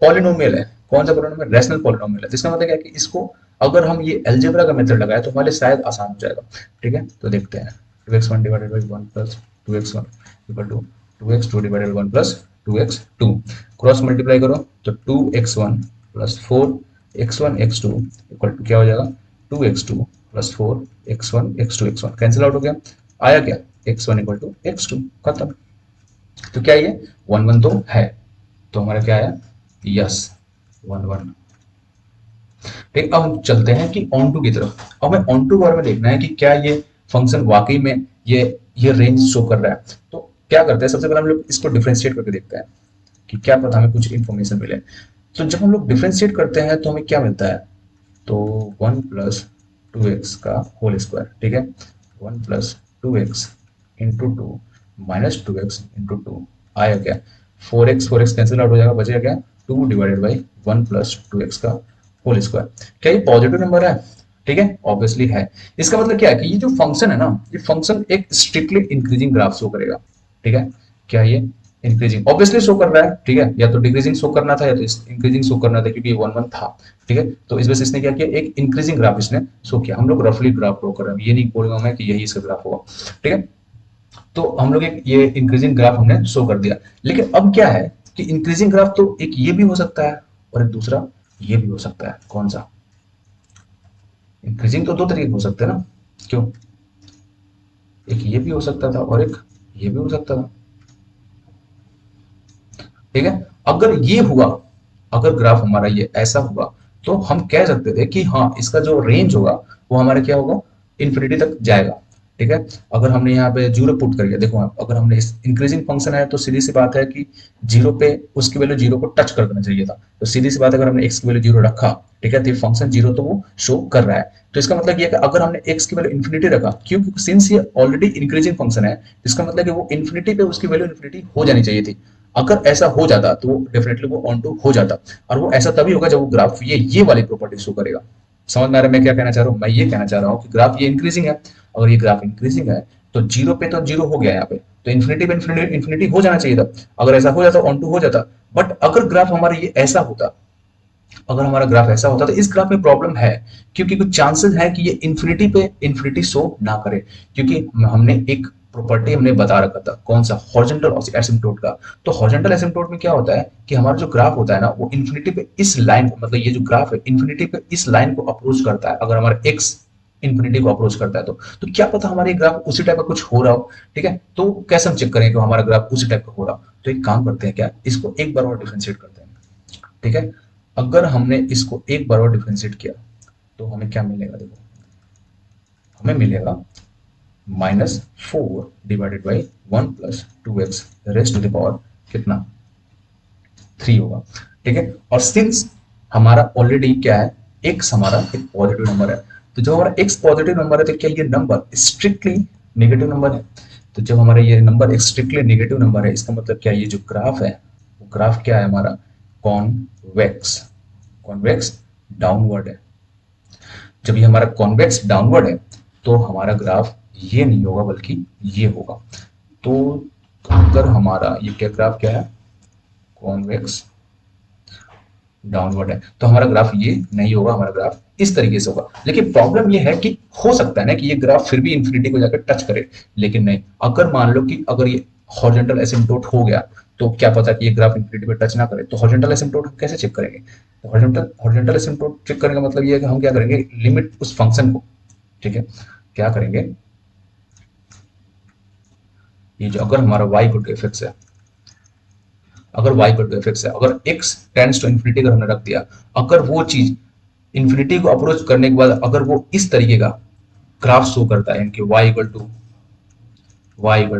पॉलिनोमियल है। कौन सा पॉलिनोमियल, रैशनल पॉलिनोमियल है। जिसका मतलब क्या है कि इसको अगर हम ये अलजेब्रा का मेथड लगाए तो हमारे लिए शायद आसान हो जाएगा, ठीक है। तो देखते हैं 2x1 divided by 1 plus 2x1 equal to 2x2 divided 1 plus 2x2, cross multiply करो तो 2x1 plus 4x1 x2 equal to क्या हो जाएगा 2x2 plus 4x1 x2 x1 cancel out हो गया, आया क्या x1 इक्वल टू x2, खत्म। तो क्या ये 1 1 तो है, तो हमारा क्या आया यस 1 1, ठीक। अब हम चलते हैं कि ऑन टू की तरफ। अब हमें ऑन टू बारे में देखना है कि क्या ये फंक्शन वाकई में ये रेंज शो कर रहा है। तो क्या करते हैं सबसे पहले हम लोग इसको डिफरेंशिएट करके देखते हैं कि क्या पता हमें कुछ इन्फॉर्मेशन मिले। तो जब हम लोग डिफरेंशिएट करते हैं तो हमें क्या मिलता है, तो 1 प्लस 2x का होल स्क्वायर, ठीक है। 1 plus 2x into 2 minus 2x into 2 आया क्या 4x, 4x कैंसिल आउट हो जाएगा, बचेगा क्या 2 डिवाइडेड बाई 1 प्लस 2x का होल स्क्वायर। क्या ये पॉजिटिव नंबर है, ठीक है, ऑब्वियसली है। इसका मतलब क्या है कि ये जो फंक्शन है ना, ये फंक्शन एक स्ट्रिक्टली इंक्रीजिंग ग्राफ शो करेगा, ठीक है। क्या ये इंक्रीजिंग ऑब्वियसली शो कर रहा है, ठीक है, या तो डिक्रीजिंग शो करना था या तो इंक्रीजिंग शो करना था, क्योंकि ये 1 1 था, ठीक है। तो इस वजह से इसने क्या किया एक इंक्रीजिंग ग्राफ इसने शो किया। हम लोग रफली ग्राफ ड्रॉ कर रहे हैं, ये नहीं बोलूंगा मैं कि यही इसका ग्राफ होगा, ठीक है। तो हम लोग एक ये इंक्रीजिंग ग्राफ हमने शो कर दिया। लेकिन अब क्या है कि इंक्रीजिंग ग्राफ तो एक ये भी हो सकता है और एक दूसरा ये भी हो सकता है। कौन सा, इंक्रीजिंग तो दो तरीके हो सकते हैं ना, क्यों, एक ये भी हो सकता था और एक ये भी हो सकता था, ठीक है। अगर ये हुआ, अगर ग्राफ हमारा ये ऐसा हुआ तो हम कह सकते थे कि हाँ इसका जो रेंज होगा वो हमारा क्या होगा इन्फिनिटी तक जाएगा, ठीक है। अगर हमने यहाँ पे जीरो पुट कर दिया, देखो आप अगर हमने इस इंक्रीजिंग फंक्शन है तो सीधी सी बात है कि जीरो पे उसकी वैल्यू जीरो को टच कर देना चाहिए था। तो सीधी सी बात है, अगर हमने एक्स की वैल्यू जीरो रखा, ठीक है, तो फंक्शन जीरो तो वो शो कर रहा है। तो इसका मतलब ये है कि अगर हमने एक्स की वैल्यू इन्फिनिटी रखा, क्योंकि सिंस ये ऑलरेडी इंक्रीजिंग फंक्शन है, इसका मतलब कि वो इन्फिनिटी पे उसकी वैल्यू इन्फिनिटी हो जानी चाहिए थी। अगर ऐसा हो जाता तो वो डेफिनेटली वो ऑन टू हो जाता, और वो ऐसा तभी होगा जब वो ग्राफ ये वाली प्रॉपर्टी शो करेगा। समझ में आ रहा है मैं क्या कहना चाह रहा हूँ, मैं ये कहना चाह रहा हूँ कि ग्राफ ये इंक्रीजिंग है, अगर ये ग्राफ इंक्रीजिंग है तो जीरो पे तो जीरो हो गया यहाँ पे, तो इन्फिनिटी पे इन्फिनिटी इन्फिनिटी हो जाना चाहिए था। अगर ऐसा हो जाता ऑन टू हो जाता। बट अगर ग्राफ हमारा ये ऐसा होता, अगर हमारा ग्राफ ऐसा होता तो इस ग्राफ में प्रॉब्लम है, क्योंकि कुछ चांसेस है कि ये इन्फिनिटी पे इन्फिनिटी शो ना करे, क्योंकि हमने एक प्रॉपर्टी हमने बता रखा था, कौन सा, हॉरिजॉन्टल एसिम्प्टोट का। तो हॉरिजॉन्टल एसिम्प्टोट में क्या होता है कि हमारा जो ग्राफ होता है ना, वो इन्फिनिटी पे इस लाइन को, मतलब ये जो ग्राफ है इन्फिनिटी पे इस लाइन को अप्रोच करता है। अगर हमारा एक्स इन्फिनिटी को अप्रोच करता है तो क्या पता हमारे ग्राफ उसी टाइप का कुछ हो रहा हो। ठीक है, तो कैसे हम चेक करेंगे कि हमारा ग्राफ उसी टाइप का हो रहा हो? तो एक काम करते हैं, क्या इसको एक बार और डिफरेंशिएट करते हैं। ठीक है, अगर हमने इसको एक बार और डिफरेंशिएट किया तो हमें क्या मिलेगा? देखो, हमें मिलेगा -4 divided by 1 + 2x raised to the power कितना, 3 होगा। ठीक है, और सिंस हमारा ऑलरेडी क्या है, x हमारा एक पॉजिटिव नंबर है, तो जब हमारा x पॉजिटिव नंबर है तो क्या ये नंबर स्ट्रिक्टली नेगेटिव नंबर है? तो जब हमारा ये नंबर स्ट्रिक्टली नेगेटिव नंबर है, इसका मतलब क्या, ये जो ग्राफ है वो ग्राफ क्या है हमारा, कॉन्वेक्स। कॉन्वेक्स डाउनवर्ड है। जब ये हमारा कॉन्वेक्स डाउनवर्ड है तो हमारा ग्राफ ये नहीं होगा बल्कि ये होगा। तो अगर हमारा ये क्या ग्राफ क्या है, कॉन्वेक्स डाउनवर्ड है, तो हमारा ग्राफ ये नहीं होगा, हमारा ग्राफ इस तरीके से होगा। लेकिन प्रॉब्लम ये है कि हो सकता है ना कि ये ग्राफ फिर भी इंफिनिटी को जाकर टच करे, लेकिन नहीं। अगर मान लो कि अगर ये हॉरिजॉन्टल एसिम्प्टोट हो गया तो क्या पता कि ये ग्राफ इंफिनिटी पे टच ना करे। तो हॉरिजॉन्टल एसिम्प्टोट हम कैसे चेक करेंगे? तो हॉरिजॉन्टल एसिम्प्टोट चेक करने का मतलब ये है कि हम क्या करेंगे, लिमिट उस फंक्शन को, ठीक है, क्या करेंगे, ये जो अगर हमारा y इक्वल टू fx है, अगर y इक्वल टू fx है, अगर x टेंड्स टू इन्फिनिटी अगर हमने रख दिया, अगर वो चीज इन्फिनिटी को अप्रोच करने के बाद अगर वो इस तरीके का ग्राफ शो करता है, यानी कि y equal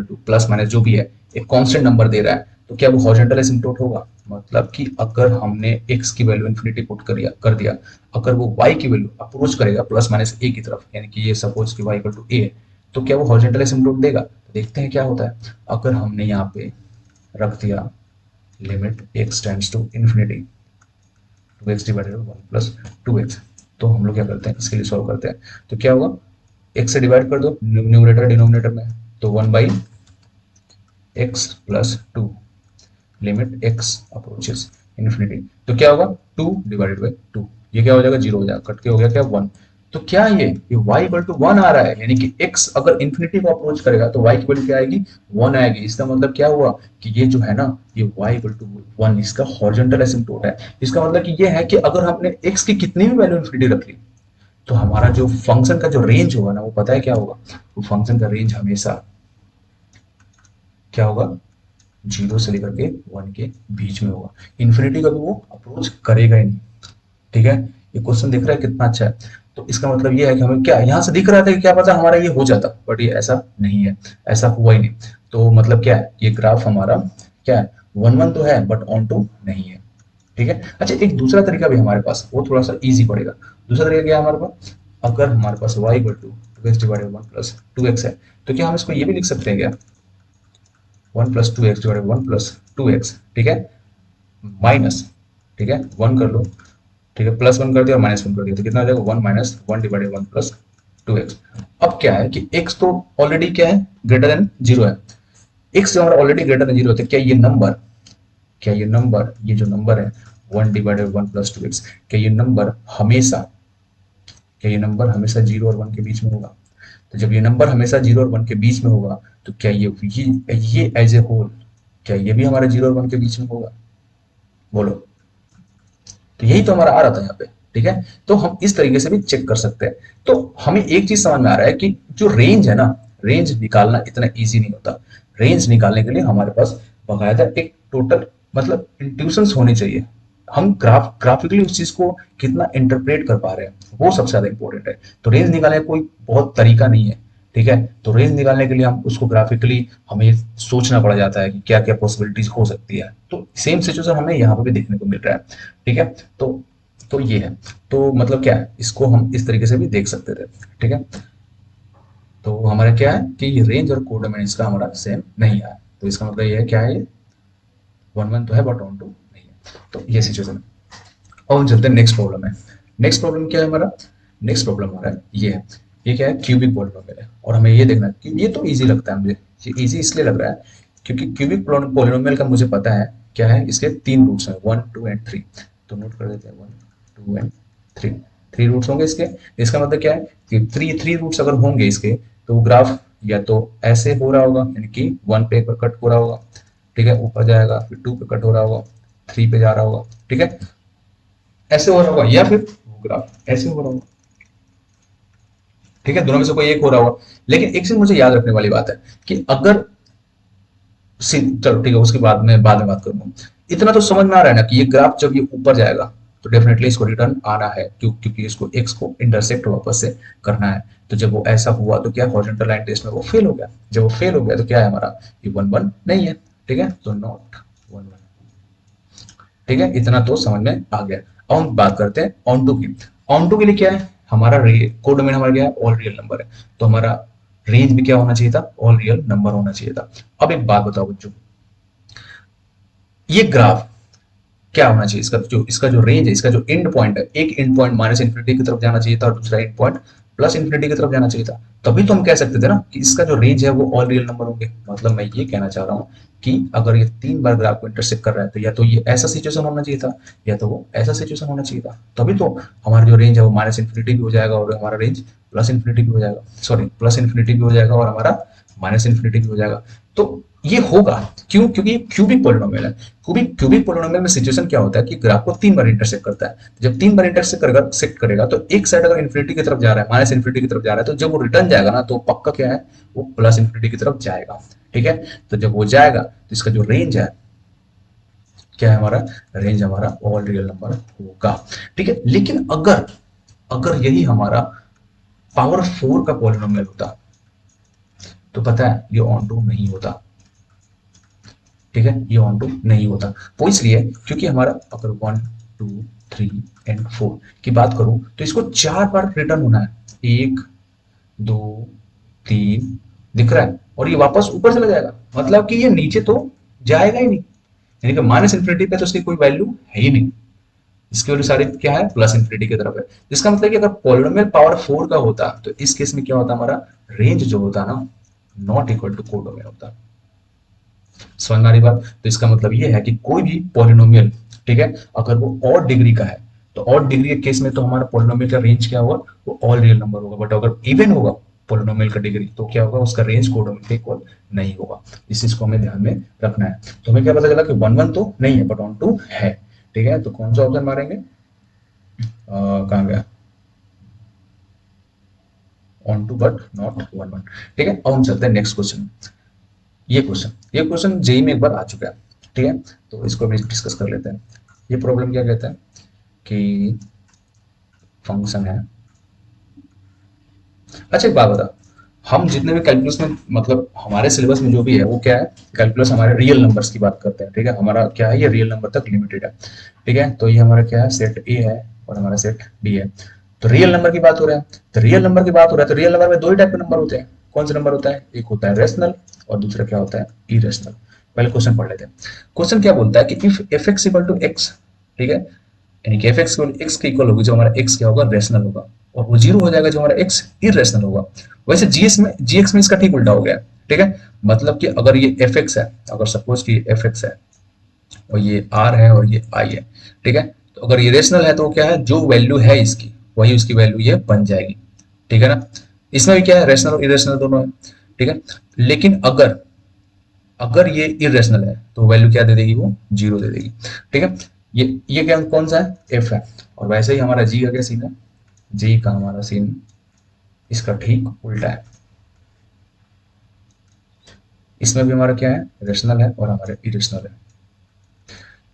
two plus minus जो भी है एक कांस्टेंट नंबर दे रहा है, तो क्या वो हॉरिजॉन्टल एसिम्प्टोट होगा? मतलब कि अगर हमने x की वैल्यू इन्फिनिटी पुट कर दिया, अगर वो y की वैल्यू अप्रोच करेगा प्लस माइनस a की तरफ, यानी कि ये सपोज कि y इक्वल टू a है, तो क्या वो हॉरिजॉन्टल एसिम्प्टोट देगा? तो देखते हैं क्या होता है। अगर हमने यहाँ पे रख दिया limit x tends to infinity 2x divided by 1 + 2x, तो हम लोग क्या करते हैं, इसके लिए सॉल्व करते हैं। तो क्या होगा, x से डिवाइड कर दो न्यूमरेटर डिनोमिनेटर में, तो 1/x + 2 limit x approaches infinity, तो क्या होगा 2/2, ये क्या हो जाएगा, 0 हो जाएगा, कट के हो गया क्या 1। तो क्या ये y इक्वल टू 1 आ रहा है, यानी कि x अगर इन्फिनिटी को अप्रोच करेगा तो y की वैल्यू क्या आएगी, 1 आएगी। इसका मतलब क्या हुआ कि ये जो है ना, ये y इक्वल टू 1 इसका हॉरिजॉन्टल एसिम्प्टोट है। इसका मतलब कि ये है कि अगर हमने x की कितनी भी वैल्यू इन्फिनिटी रख ली तो हमारा जो फंक्शन का जो रेंज होगा ना, वो पता है क्या होगा, वो फंक्शन का रेंज हमेशा क्या होगा, 0 से लेकर के 1 के बीच में होगा। इन्फिनिटी कभी वो अप्रोच करेगा ही नहीं। ठीक है, ये क्वेश्चन दिख रहा है कितना अच्छा है। तो इसका मतलब ये है कि हमें क्या यहाँ से दिख रहा था कि क्या पता हमारा ये हो जाता, बट ये ऐसा नहीं है, ऐसा हुआ ही नहीं। तो मतलब क्या है, ये ग्राफ हमारा क्या है, 1 1 तो है बट ऑन टू नहीं है। ठीक है, अच्छा एक दूसरा तरीका भी हमारे पास, वो थोड़ा सा इजी पड़ेगा। दूसरा तरीका क्या है हमारे पास, अगर हमारे पास y equal to 2x divided 1 + 2x है, तो क्या हम इसको ये भी लिख सकते हैं क्या, 1 + 2x डिवाइडेड 1 + 2x, ठीक है, माइनस, ठीक है, 1 कर लो, ठीक है, +1 कर दिया और -1 कर दिया, तो कितना हो जाएगा, 1 - 1 डिवाइडेड 1 + 2x। अब क्या है कि x तो ऑलरेडी क्या है, ग्रेटर देन 0 है। x जो हमारा ऑलरेडी ग्रेटर देन 0 है, तो क्या ये नंबर ये जो नंबर है 1/1 + 2x, क्या ये नंबर हमेशा, क्या ये नंबर हमेशा 0 और 1 के बीच में होगा? तो जब ये नंबर हमेशा 0 और 1 के बीच में होगा तो क्या ये एज ए होल, क्या ये भी हमारे 0 और 1 के बीच में होगा? बोलो। तो यही तो हमारा आ रहा था यहाँ पे। ठीक है, तो हम इस तरीके से भी चेक कर सकते हैं। तो हमें एक चीज समझ में आ रहा है कि जो रेंज है ना, रेंज निकालना इतना इजी नहीं होता। रेंज निकालने के लिए हमारे पास बाकायदा एक टोटल मतलब इंट्यूशंस होनी चाहिए। हम ग्राफिकली उस चीज को कितना इंटरप्रेट कर पा रहे हैं, वो सबसे ज्यादा इंपॉर्टेंट है। तो रेंज निकालने का कोई बहुत तरीका नहीं है। ठीक है, तो रेंज निकालने के लिए हम उसको ग्राफिकली हमें सोचना पड़ जाता है कि क्या क्या पॉसिबिलिटीज हो सकती है। तो सेम सिचुएशन हमें यहाँ पे भी देखने को मिल रहा है। ठीक है, तो ये है। तो मतलब क्या है, इसको हम इस तरीके से भी देख सकते थे। ठीक है, तो हमारा क्या है कि रेंज और कोडोमाइन का हमारा सेम नहीं है। तो इसका मतलब ये है क्या है, ये 1 1 तो है बट ऑन टू नहीं है। तो ये सिचुएशन है। अब हम चलते हैं नेक्स्ट प्रॉब्लम है। नेक्स्ट प्रॉब्लम क्या है हमारा, नेक्स्ट प्रॉब्लम हमारा ये है, ये क्या है, क्यूबिक पॉलिनोमियल है। और हमें ये देखना है कि ये तो इजी लगता है मुझे, ये इजी इसलिए लग रहा है क्योंकि क्यूबिक पॉलिनोमियल का मुझे पता है क्या है, इसके 3 रूट्स हैं, 1 2 एंड 3। तो नोट कर देते हैं 1 2 एंड 3, 3 रूट्स होंगे इसके। इसका मतलब क्या है कि थ्री रूट्स अगर होंगे इसके, तो ग्राफ या तो ऐसे हो रहा होगा, यानी कि 1 पे एक बार कट हो रहा होगा, ठीक है, ऊपर जाएगा, फिर 2 पे कट हो रहा होगा, 3 पे जा रहा होगा, ठीक है, ऐसे हो रहा होगा, या फिर ग्राफ ऐसे हो रहा होगा, ठीक है, दोनों में से कोई एक हो रहा होगा। लेकिन एक चीज मुझे याद रखने वाली बात है कि अगर चलो ठीक है, उसके बाद में बात करूंगा। इतना तो समझ में आ रहा है ना कि ये ग्राफ जब ये ऊपर जाएगा तो डेफिनेटली इसको रिटर्न आना है, क्योंकि इसको एक्स को इंटरसेक्ट वापस से करना है। तो जब वो ऐसा हुआ तो क्या हॉरिजॉन्टल लाइन टेस्ट में वो फेल हो गया। जब वो फेल हो गया तो क्या है हमारा, ये 1 1 नहीं है, ठीक है, तो नॉट 1 1, ठीक है, इतना तो समझ में आ गया। अब हम बात करते हैं ऑन टू की। ऑन टू के लिए क्या है, हमारा कोडोमेन हमारा क्या है, ऑल रियल नंबर है, तो हमारा रेंज भी क्या होना चाहिए था, ऑल रियल नंबर होना चाहिए था। अब एक बात बताओ बच्चों, ये ग्राफ क्या होना चाहिए, इसका जो रेंज है, इसका जो एंड पॉइंट है, एक एंड पॉइंट माइनस इन्फिनिटी की तरफ जाना चाहिए था और दूसरा एंड पॉइंट प्लस इन्फिनिटी की तरफ जाना चाहिए था। तभी तो हम कह सकते थे ना कि इसका जो रेंज है वो ऑल रियल नंबर होंगे। मतलब मैं ये कहना चाह रहा हूँ कि अगर ये 3 बार ग्राफ को इंटरसेक्ट कर रहा है तो या तो ये ऐसा सिचुएशन होना चाहिए था, या तो वो ऐसा सिचुएशन होना चाहिए था। तभी तो हमारा जो रेंज है वो माइनस इन्फिनिटी भी हो जाएगा और हमारा रेंज प्लस इन्फिनिटी भी हो जाएगा, सॉरी प्लस इन्फिनिटी भी हो जाएगा और हमारा माइनस इन्फिनिटी भी हो जाएगा। तो ये होगा क्यों, क्योंकि ये क्यूबिक पोलिनोमियल है। क्यूबिक पोलिनोमियल में सिचुएशन क्या होता है कि ग्राफ को 3 बार इंटरसेक्ट करता है। जब 3 बार इंटरसेक्ट करेगा तो एक साइड अगर इन्फिनिटी की तरफ जा रहा है, माइनस इन्फिनिटी की तरफ जा रहा है, तो जब वो रिटर्न जाएगा ना तो पक्का क्या है, वो प्लस इन्फिनिटी की तरफ जाएगा, ठीक है। तो जब वो जाएगा तो इसका जो रेंज है, क्या है हमारा रेंज, हमारा ऑल रियल नंबर होगा, ठीक है। लेकिन अगर अगर यही हमारा पावर 4 का पोलिनोमियल होता तो पता है ये ऑन टू नहीं होता, ठीक है, ये ऑन टू नहीं होता। वो इसलिए क्योंकि हमारा अगर 1 2 3 एंड 4 की बात करूं तो इसको 4 बार रिटर्न होना है, 1 2 3, दिख रहा है, और ये वापस ऊपर चला जाएगा, मतलब कि ये नीचे तो जाएगा ही नहीं, यानी कि माइनस इन्फिनिटी पे तो इसकी कोई वैल्यू है ही नहीं। इसकी वैल्यू सारी क्या है, प्लस इन्फिनिटी की तरफ है। जिसका मतलब कि अगर पॉलिनोमियल पावर 4 का होता तो इस केस में क्या होता, हमारा रेंज जो होता ना नॉट इक्वल टू कोडोमेन होता। समझ में आ रही बात। तो इसका मतलब ये है कि कोई भी पॉलिनोमियल, ठीक है, अगर वो ऑड डिग्री का है तो ऑड डिग्री के केस में तो हमारा पॉलिनोमियल का रेंज क्या होगा, वो ऑल रियल नंबर होगा। बट अगर इवन होगा पॉलिनोमियल का डिग्री तो क्या होगा, उसका रेंज कोडोमियल के इक्वल नहीं होगा। इस चीज को हमें ध्यान में रखना है। तो हमें क्या पता चला कि 1 1 तो नहीं है बट ऑन टू है, ठीक है। तो कौन सा ऑप्शन मारेंगे, कहाँ गया, ऑन टू बट नॉट 1 1, ठीक है। अब हम चलते हैं नेक्स्ट क्वेश्चन। ये क्वेश्चन जेई में एक बार आ चुका है, ठीक है, तो इसको भी डिस्कस कर लेते हैं। ये प्रॉब्लम क्या कहता है कि फंक्शन है, अच्छा एक बात बता, हम जितने भी कैलकुलस में, मतलब हमारे सिलेबस में जो भी है वो क्या है, कैलकुलस हमारे रियल नंबर्स की बात करते हैं, ठीक है। हमारा क्या है, ये रियल नंबर तक लिमिटेड है, ठीक है। तो ये हमारा क्या है, सेट ए है और हमारा सेट बी है। तो रियल नंबर की बात हो रहा है, तो रियल नंबर की बात हो रहा है, तो रियल नंबर में 2 ही टाइप के नंबर होते हैं। कौन सा नंबर होता है, एक होता है रेशनल और दूसरा क्या होता है, इरेशनल। पहले क्वेश्चन पढ़ लेते हैं। क्वेश्चन क्या बोलता है कि if f x equal to x, ठीक है, यानी कि एफ एक्स एक्स के इक्वल होगी, जो हमारा एक्स क्या होगा, रेशनल होगा, और वो 0 हो जाएगा जो हमारा एक्स इरेशनल होगा। वैसे जीएक्स में इसका ठीक उल्टा हो गया, ठीक है। मतलब कि अगर ये एफ एक्स है, अगर सपोज कि एफ एक्स है और ये आर है और ये आई है, ठीक है, तो अगर ये रेशनल है तो क्या है, जो वैल्यू है इसकी वही उसकी वैल्यू ये बन जाएगी, ठीक है ना। इसमें भी क्या है, रेशनल और इरेशनल दोनों है, ठीक है। लेकिन अगर अगर ये इरेशनल है तो वैल्यू क्या दे देगी, वो 0 दे देगी, ठीक है। ये क्या कौन सा है, एफ है। और वैसे ही हमारा जी का क्या सीन है, जी का हमारा सीन इसका ठीक उल्टा है। इसमें भी हमारा क्या है, रेशनल है और हमारे इरेशनल है।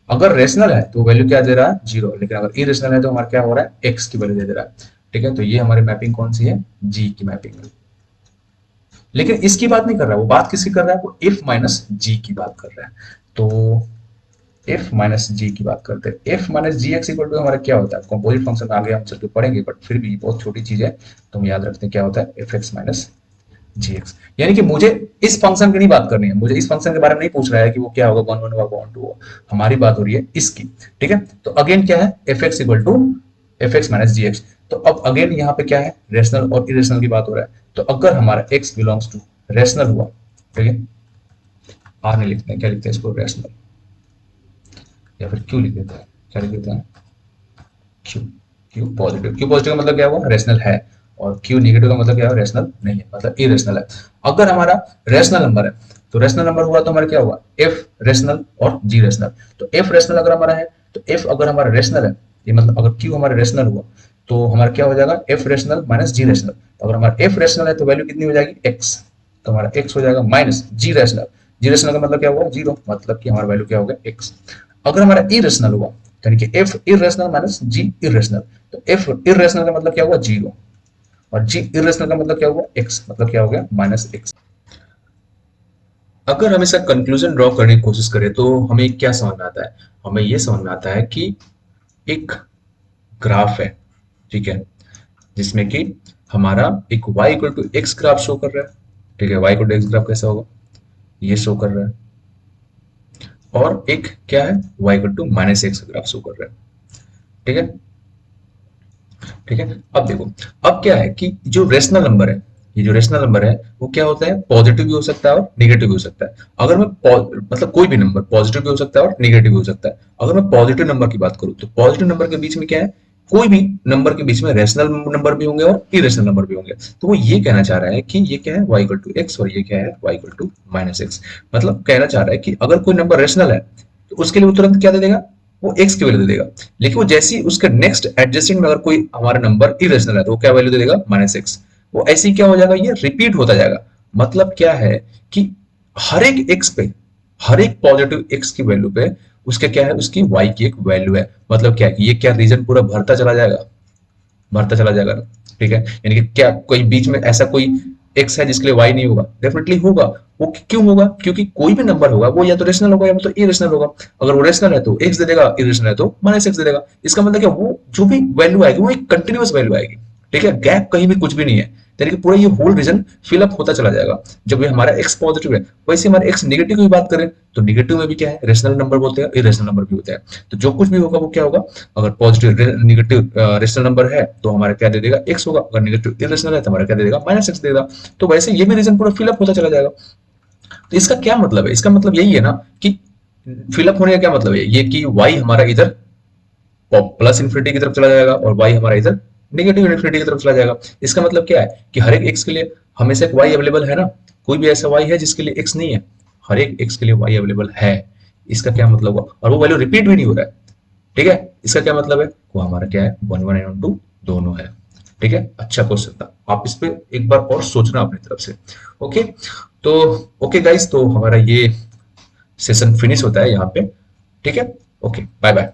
अगर रेशनल है तो वैल्यू क्या दे रहा है, 0, लेकिन अगर इरेशनल है तो हमारा क्या हो रहा है, एक्स की वैल्यू दे रहा है, ठीक है। तो ये हमारी मैपिंग कौन सी है, जी की मैपिंग है। लेकिन इसकी बात नहीं कर रहा है, वो बात किसकी कर रहा है, वो एफ माइनस जी की बात कर रहा है। तो एफ माइनस जी की बात करते हैं। F minus g x equal to हमारा क्या होता है, कंपोजिट फंक्शन में आगे हम चल के पढ़ेंगे, बट फिर भी बहुत छोटी चीज है तो हम याद रखते हैं क्या होता है, f x minus g x. यानी कि मुझे इस फंक्शन की नहीं बात करनी है, मुझे इस फंक्शन के बारे में नहीं पूछ रहा है कि वो क्या होगा, 1 1 होगा 1 2 होगा, हमारी बात हो रही है इसकी, ठीक है। तो अगेन क्या है, f x equal to f x minus g x. तो अब अगेन यहाँ पे क्या है, रेशनल और इरेशनल की बात हो रहा है। तो अगर हमारा एक्स बिलोंग्स टू रेशनल हुआ, ठीक है, आर नहीं लिखते हैं, क्या लिखते हैं इसको, रेशनल, या फिर क्यू लिख देते हैं, क्या लिख देते हैं, क्यू। क्यू पॉजिटिव का मतलब क्या हुआ, रेशनल है, और क्यू नेगेटिव का मतलब क्या है, रेशनल नहीं है, मतलब इरेशनल है। अगर हमारा रेशनल नंबर है तो रेशनल नंबर हुआ तो हमारा क्या हुआ, एफ रेशनल और जी रेशनल। तो एफ रेशनल अगर हमारा है तो एफ अगर हमारा रेशनल है, ये मतलब अगर क्यू हमारा रेशनल हुआ तो हमारा क्या हो जाएगा, एफ रेशनल माइनस जी रेशनल। तो अगर हमारा एफ रेशनल है तो वैल्यू कितनी हो जाएगी, एक्स। तो हमारा एक्स हो जाएगा माइनस जी रेशनल। जी रेशनल का मतलब क्या हुआ, जीरो, मतलब कि हमारा वैल्यू क्या हो गया, एक्स। अगर हमारा इरेशनल हुआ यानी कि एफ इरेशनल माइनस जी इरेशनल, तो एफ इरेशनल का मतलब क्या हुआ, जीरो, और जी इरेशनल का मतलब क्या हुआ, एक्स, मतलब क्या हो गया, माइनस एक्स। अगर हम इसका कंक्लूजन ड्रॉ करने की कोशिश करें तो हमें क्या समझ में आता है, हमें यह समझ में आता है कि एक ग्राफ है, ठीक है, जिसमें कि हमारा एक y equal to x graph show कर रहा है, ठीक है, y equal to x graph कैसा होगा, ये शो कर रहा है, और एक क्या है, y equal to minus x graph show कर रहा है, ठीक है, ठीक है। अब देखो, अब क्या है कि जो रेशनल नंबर है, ये जो रेशनल नंबर है वो क्या होता है, पॉजिटिव भी हो सकता है और निगेटिव भी हो सकता है। अगर मैं मतलब कोई भी नंबर पॉजिटिव भी हो सकता है और निगेटिव भी हो सकता है। अगर मैं पॉजिटिव नंबर की बात करूं तो पॉजिटिव नंबर के बीच में क्या है, कोई भी नंबर के बीच में रेशनल नंबर भी होंगे और इरेशनल नंबर भी होंगे। तो वो ये कहना चाह रहा है कि ये क्या है, y इक्वल टू एक्स, और ये क्या है, y equal to minus x. मतलब कहना चाह रहा है कि अगर कोई नंबर रेशनल है तो उसके लिए वो तुरंत क्या दे देगा, वो एक्स की वैल्यू दे देगा। लेकिन वो जैसे ही उसके नेक्स्ट एडजेसेंट में अगर कोई हमारा नंबर इरेशनल है तो वो क्या वैल्यू दे देगा, माइनस एक्स। वो ऐसे ही क्या हो जाएगा, ये रिपीट होता जाएगा। मतलब क्या है कि हर एक एक्स पे, हर एक पॉजिटिव एक्स की वैल्यू पे उसके क्या है, उसकी वाई की एक वैल्यू है। मतलब क्या है कि ये क्या रीजन पूरा भरता चला जाएगा, बढ़ता चला जाएगा ना, ठीक है। यानी कि क्या कोई बीच में ऐसा कोई एक्स है जिसके लिए वाई नहीं होगा, डेफिनेटली होगा। वो क्यों होगा, क्योंकि कोई भी नंबर होगा वो या तो रेशनल होगा या तो इरेशनल होगा। अगर वो रेशनल है तो एक्स दे देगा, इरेशनल है तो माइनस एक्स दे देगा। इसका मतलब क्या, वो जो भी वैल्यू आएगी वो एक कंटिन्यूअस वैल्यू आएगी, ठीक है, गैप कहीं भी कुछ भी नहीं है। यानी कि पूरा ये होल रीजन फिलअप होता चला जाएगा। जब ये हमारा एक्स पॉजिटिव है, वैसे हमारे एक्स नेगेटिव की बात करें तो नेगेटिव में भी क्या है, रेशनल नंबर होते हैं, इरेशनल नंबर भी होते हैं। तो जो कुछ भी होगा वो क्या होगा, अगर पॉजिटिव नेगेटिव रेशनल नंबर है तो हमारा क्या दे देगा, एक्स होगा। अगर नेगेटिव इरेशनल है तो हमारा क्या दे देगा, माइनस एक्स देगा। तो वैसे ये भी रीजन पूरा फिलअप होता चला जाएगा। तो इसका क्या मतलब है, इसका मतलब यही है ना कि फिलअप होने का क्या मतलब है, ये कि y हमारा इधर प्लस इन्फिनिटी की तरफ चला जाएगा और y हमारा इधर नेगेटिव इन्फिनिटी की तरफ चला जाएगा। इसका मतलब क्या है कि हर एक x के लिए हमेशा एक y अवेलेबल है ना, कोई भी ऐसा y है जिसके लिए x नहीं है, हर एक x के लिए y अवेलेबल है। इसका क्या मतलब हुआ, और वो वैल्यू रिपीट भी नहीं हो रहा है, ठीक है। इसका क्या मतलब है, वो हमारा क्या है, 1 1 एंड 2 दोनों है, ठीक है। अच्छा क्वेश्चन था, आप इस पे एक बार और सोचना अपनी तरफ से। ओके, तो ओके गाइस, तो हमारा ये सेशन फिनिश होता है यहाँ पे, ठीक है। Okay, bye bye.